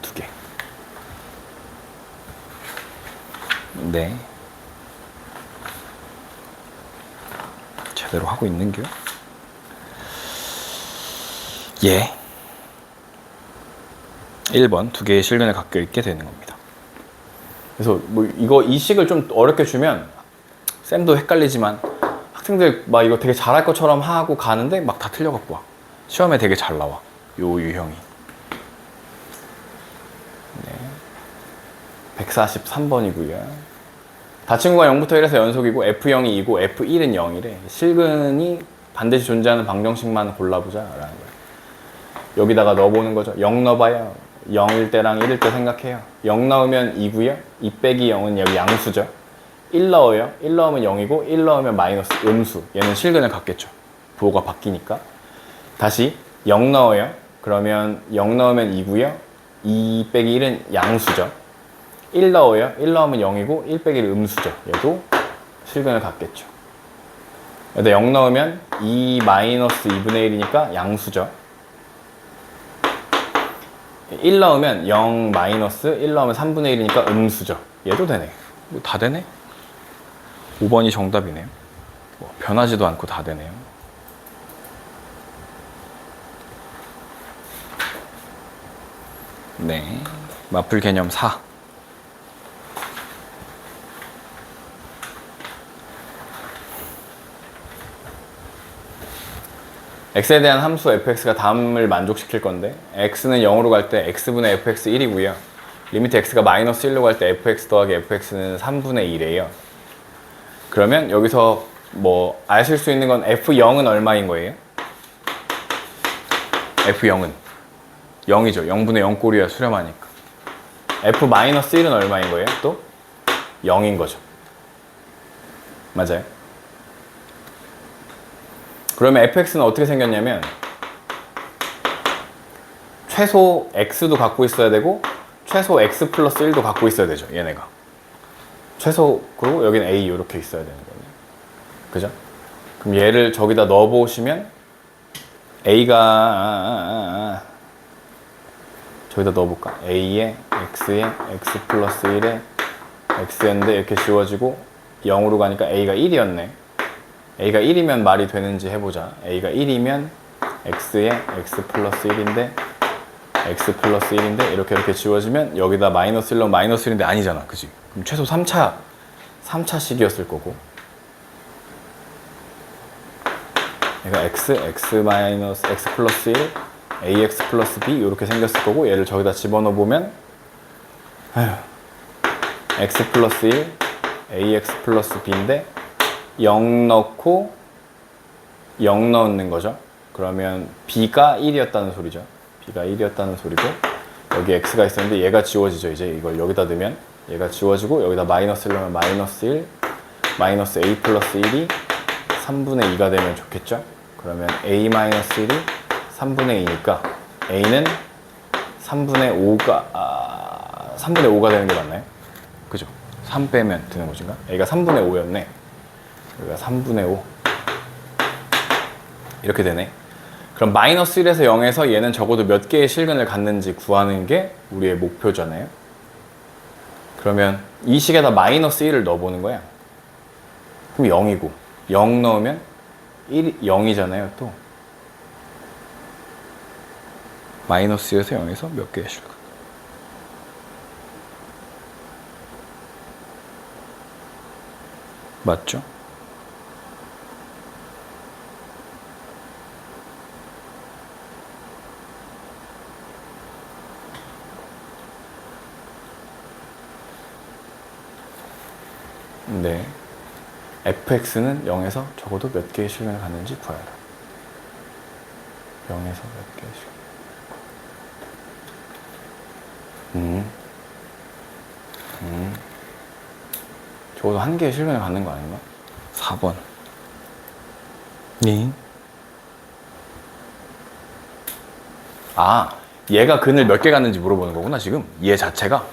S1: 2개. 네. 제대로 하고 있는겨? 예. 1번 2개의 실근을 갖게 있게 되는 겁니다. 그래서 뭐 이 식을 좀 어렵게 주면 쌤도 헷갈리지만 학생들 막 이거 되게 잘할 것처럼 하고 가는데 막 다 틀려갖고 와. 시험에 되게 잘 나와. 요 유형이. 네. 143번이고요. 닫힌구가 0부터 1에서 연속이고 F0이 2고 F1은 0이래. 실근이 반드시 존재하는 방정식만 골라보자 라는 거야. 여기다가 넣어보는 거죠. 0 넣어봐요. 0일 때랑 1일 때 생각해요. 0 넣으면 2고요. 2 빼기 0은 여기 양수죠. 1 넣어요. 1 넣으면 0이고 1 넣으면 마이너스 음수. 얘는 실근을 갖겠죠. 부호가 바뀌니까. 다시 0 넣어요. 그러면 0 넣으면 2고요. 2 빼기 1은 양수죠. 1 넣어요. 1 넣으면 0이고 1 빼기 1 음수죠. 얘도 실근을 갖겠죠. 여기다 0 넣으면 2 마이너스 2분의 1이니까 양수죠. 1 넣으면 0 마이너스 1 넣으면 3분의 1이니까 음수죠. 얘도 되네. 뭐 다 되네. 5번이 정답이네요. 뭐 변하지도 않고 다 되네요. 네. 맞풀 개념 4. x에 대한 함수 fx가 다음을 만족시킬 건데 x는 0으로 갈 때 x분의 fx 1이고요. 리미트 x가 마이너스 1로 갈 때 fx 더하기 fx는 3분의 1이에요. 그러면 여기서 뭐 아실 수 있는 건 f0은 얼마인 거예요? f0은 0이죠. 0분의 0꼴이야 수렴하니까. f-1은 얼마인 거예요? 또 0인 거죠. 맞아요? 그러면 fx는 어떻게 생겼냐면 최소 x도 갖고 있어야 되고 최소 x 플러스 1도 갖고 있어야 되죠. 얘네가. 최소, 그리고 여기는 a 이렇게 있어야 되는 거예요. 그죠? 그럼 얘를 저기다 넣어보시면 a가 저기다 넣어볼까? a에 x에 x 플러스 1에 x였는데 이렇게 지워지고 0으로 가니까 a가 1이었네. a가 1이면 말이 되는지 해보자. a가 1이면 x에 x 플러스 1인데 x 플러스 1인데 이렇게 지워지면 여기다 마이너스 1로 마이너스 1인데 아니잖아. 그치? 그럼 최소 3차식이었을 거고 얘가 x 마이너스 x 플러스 1 ax 플러스 b 이렇게 생겼을 거고 얘를 저기다 집어넣어 보면 x 플러스 1 ax 플러스 b인데 0 넣고 0 넣는 거죠. 그러면 b가 1이었다는 소리죠. b가 1이었다는 소리고 여기 x가 있었는데 얘가 지워지죠. 이제 이걸 여기다 넣으면 얘가 지워지고 여기다 마이너스 1 넣으면 마이너스 1 마이너스 a 플러스 1이 3분의 2가 되면 좋겠죠. 그러면 a 마이너스 1이 3분의 2니까 a는 3분의 5가 되는 게 맞나요? 그죠? 3 빼면 되는 것인가? a가 3분의 5였네. 여기가 3분의 5 이렇게 되네. 그럼 마이너스 1에서 0에서 얘는 적어도 몇 개의 실근을 갖는지 구하는 게 우리의 목표잖아요. 그러면 이 식에다 마이너스 1을 넣어보는 거야. 그럼 0이고 0 넣으면 0이잖아요. 또 마이너스 1에서 0에서 몇 개의 실근. 맞죠? 네. fx는 0에서 적어도 몇 개의 실근을 갖는지 구하라. 0에서 몇 개의 실근. 적어도 한 개의 실근을 갖는 거 아닌가? 4번. 네. 아, 얘가 근을 몇 개 갖는지 물어보는 거구나, 지금. 얘 자체가.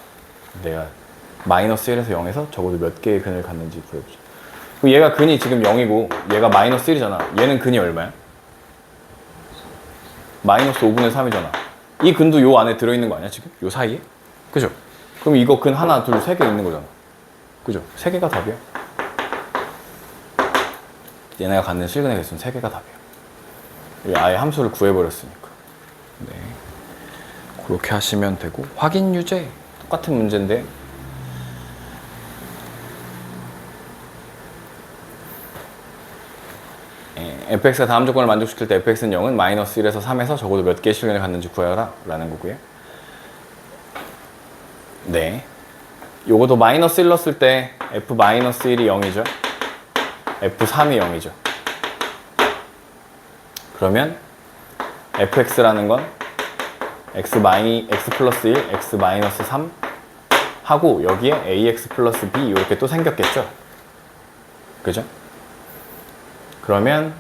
S1: 내가 마이너스 1에서 0에서 적어도 몇 개의 근을 갖는지 구해보자. 그럼 얘가 근이 지금 0이고 얘가 마이너스 1이잖아. 얘는 근이 얼마야? 마이너스 5분의 3이잖아. 이 근도 요 안에 들어있는 거 아니야, 지금? 요 사이에? 그죠? 그럼 이거 근 하나, 둘, 세 개 있는 거잖아. 그죠? 세 개가 답이야. 얘네가 갖는 실근의 개수는 세 개가 답이야. 아예 함수를 구해버렸으니까. 네. 그렇게 하시면 되고, 확인 유제. 똑같은 문제인데, fx가 다음 조건을 만족시킬 때 fx는 0은 마이너스 1에서 3에서 적어도 몇 개의 실근을 갖는지 구하라 라는 거고요. 네. 요것도 마이너스 1 넣었을 때 f-1이 0이죠. f3이 0이죠. 그러면 fx라는 건 x 플러스 1, x 마이너스 3 하고 여기에 ax 플러스 b 이렇게 또 생겼겠죠. 그죠? 그러면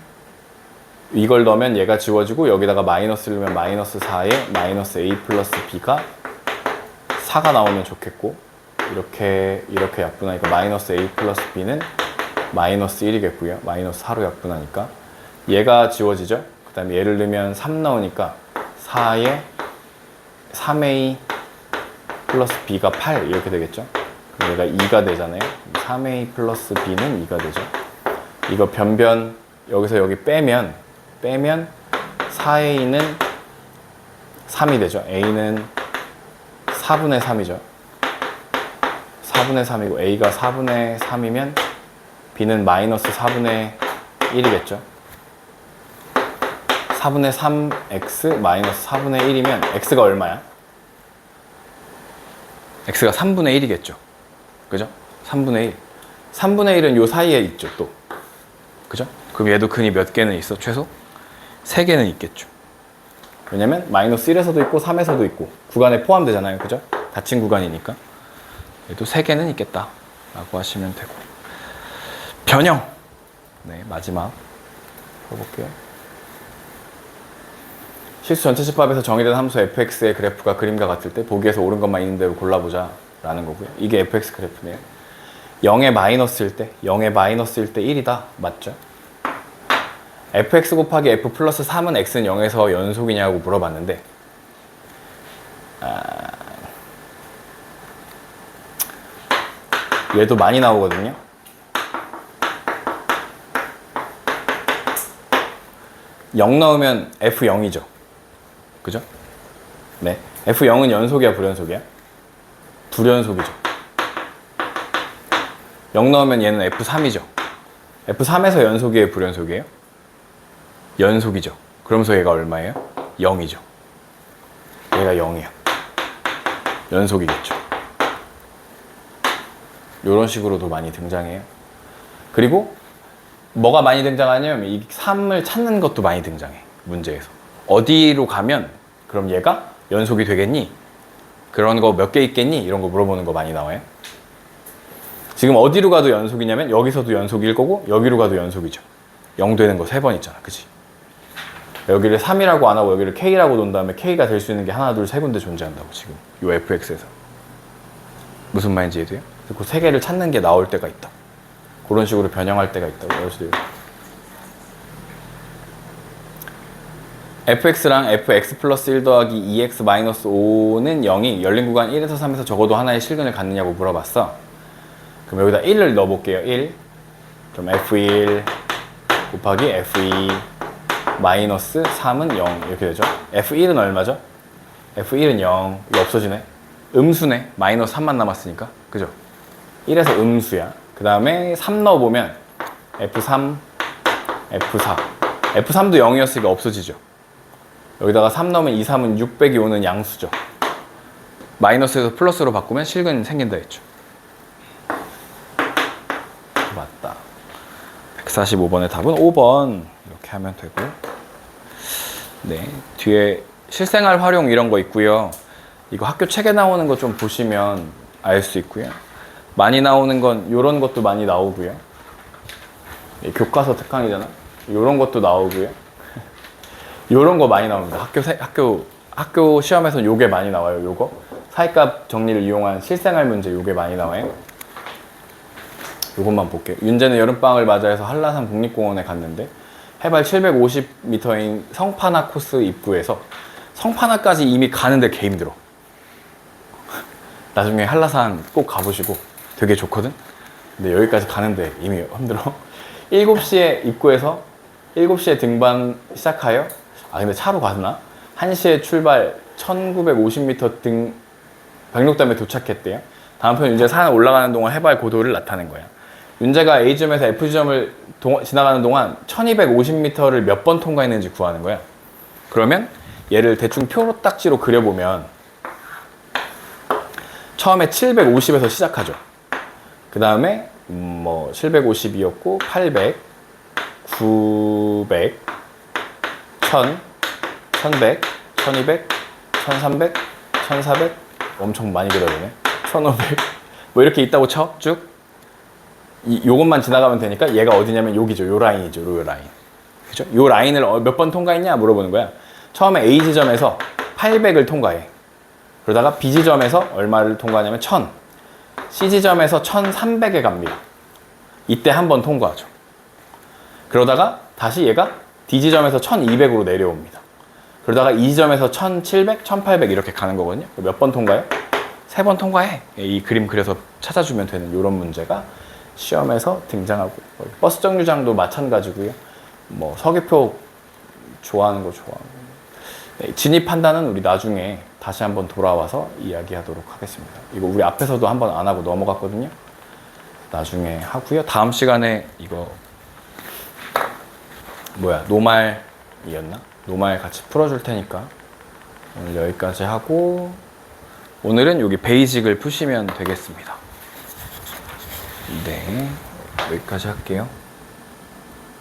S1: 이걸 넣으면 얘가 지워지고 여기다가 마이너스를 넣으면 마이너스 4에 마이너스 a 플러스 b가 4가 나오면 좋겠고 이렇게 약분하니까 마이너스 a 플러스 b는 마이너스 1이겠고요. 마이너스 4로 약분하니까 얘가 지워지죠. 그 다음에 얘를 넣으면 3 나오니까 4에 3a 플러스 b가 8 이렇게 되겠죠. 그럼 얘가 2가 되잖아요. 3a 플러스 b는 2가 되죠. 이거 변변 여기서 여기 빼면 4a는 3이 되죠. a는 4분의 3이죠. 4분의 3이고 a가 4분의 3이면 b는 마이너스 4분의 1이겠죠. 4분의 3x 마이너스 4분의 1이면 x가 얼마야? x가 3분의 1이겠죠. 그죠? 3분의 1. 3분의 1은 요 사이에 있죠, 또. 그죠? 그럼 얘도 근이 몇 개는 있어, 최소? 3개는 있겠죠. 왜냐면 마이너스 1에서도 있고 3에서도 있고 구간에 포함되잖아요. 그죠? 닫힌 구간이니까. 얘도 3개는 있겠다 라고 하시면 되고. 변형. 네, 마지막 풀어볼게요. 실수 전체 집합에서 정의된 함수 fx의 그래프가 그림과 같을 때 보기에서 옳은 것만 있는 대로 골라보자 라는 거고요. 이게 fx 그래프네요. 0에 마이너스일 때 1이다. 맞죠? fx 곱하기 f 플러스 3은 x는 0에서 연속이냐고 물어봤는데 얘도 많이 나오거든요. (0) 넣으면 f0이죠. 그죠? 네. f0은 연속이야, 불연속이야? 불연속이죠. 0 넣으면 얘는 f3이죠. f3에서 연속이에요, 불연속이에요? 연속이죠. 그러면서 얘가 얼마예요? 0이죠. 얘가 0이야. 연속이겠죠. 이런 식으로도 많이 등장해요. 그리고 뭐가 많이 등장하냐면 이 3을 찾는 것도 많이 등장해, 문제에서. 어디로 가면 그럼 얘가 연속이 되겠니? 그런 거 몇 개 있겠니? 이런 거 물어보는 거 많이 나와요. 지금 어디로 가도 연속이냐면 여기서도 연속일 거고 여기로 가도 연속이죠. 0 되는 거 3번 있잖아. 그치? 여기를 3이라고 안 하고 여기를 k라고 놓은 다음에 k가 될 수 있는 게 하나, 둘, 세 군데 존재한다고, 지금 요 fx에서. 무슨 말인지 이해돼요? 그 세 개를 찾는 게 나올 때가 있다. 그런 식으로 변형할 때가 있다고. fx랑 fx 플러스 1 더하기 2x 마이너스 5는 0이 열린 구간 1에서 3에서 적어도 하나의 실근을 갖느냐고 물어봤어. 그럼 여기다 1을 넣어볼게요. 1. 그럼 f1 곱하기 f2 마이너스 3은 0 이렇게 되죠. f1은 얼마죠? f1은 0. 이거 없어지네. 음수네. 마이너스 3만 남았으니까. 그죠? 1에서 음수야. 그 다음에 3 넣어보면 f3, f4. f3도 0이었으니까 없어지죠. 여기다가 3 넣으면 2, 3은 6 빼기 5는 양수죠. 마이너스에서 플러스로 바꾸면 실근 생긴다 했죠. 맞다. 145번의 답은 5번. 이렇게 하면 되고. 네. 뒤에 실생활 활용 이런 거 있고요. 이거 학교 책에 나오는 거 좀 보시면 알 수 있고요. 많이 나오는 건 이런 것도 많이 나오고요. 교과서 특강이잖아. 이런 것도 나오고요. 이런 거 많이 나옵니다. 학교 시험에서 요게 많이 나와요. 요거 사이값 정리를 이용한 실생활 문제 요게 많이 나와요. 요것만 볼게요. 윤재는 여름방학을 맞이해서 한라산 국립공원에 갔는데 해발 750m인 성판화 코스 입구에서 성판화까지 이미 가는데 개 힘들어. 나중에 한라산 꼭 가보시고 되게 좋거든? 근데 여기까지 가는데 이미 힘들어. 7시에 입구에서 7시에 등반 시작하여 근데 차로 갔나? 1시에 출발 1950m 등 백록담에 도착했대요. 다음편 윤재가 산 올라가는 동안 해발 고도를 나타낸 거야. 윤재가 A점에서 F점을 지나가는 동안 1250m를 몇 번 통과했는지 구하는 거야. 그러면 얘를 대충 표로 딱지로 그려보면 처음에 750에서 시작하죠. 그 다음에 뭐 750이었고 800, 900, 1000, 1100, 1200, 1300, 1400 엄청 많이 그려지네. 1500 뭐 이렇게 있다고 쳐 쭉. 요것만 지나가면 되니까 얘가 어디냐면 여기죠. 요 라인이죠. 요 라인. 그죠? 요 라인을 몇 번 통과했냐 물어보는 거야. 처음에 A 지점에서 800을 통과해. 그러다가 B 지점에서 얼마를 통과하냐면 1000. C 지점에서 1300에 갑니다. 이때 한 번 통과하죠. 그러다가 다시 얘가 D 지점에서 1200으로 내려옵니다. 그러다가 이 지점에서 1700, 1800 이렇게 가는 거거든요. 몇 번 통과해? 3번 통과해. 이 그림 그려서 찾아주면 되는 이런 문제가 시험에서 등장하고, 버스 정류장도 마찬가지고요. 뭐 서귀표 좋아하는 거 좋아하고. 네, 진입 판단은 우리 나중에 다시 한번 돌아와서 이야기하도록 하겠습니다. 이거 우리 앞에서도 한번 안 하고 넘어갔거든요. 나중에 하고요. 다음 시간에 이거 노말이었나? 노말 같이 풀어줄 테니까 오늘 여기까지 하고, 오늘은 여기 베이직을 푸시면 되겠습니다. 네, 여기까지 할게요.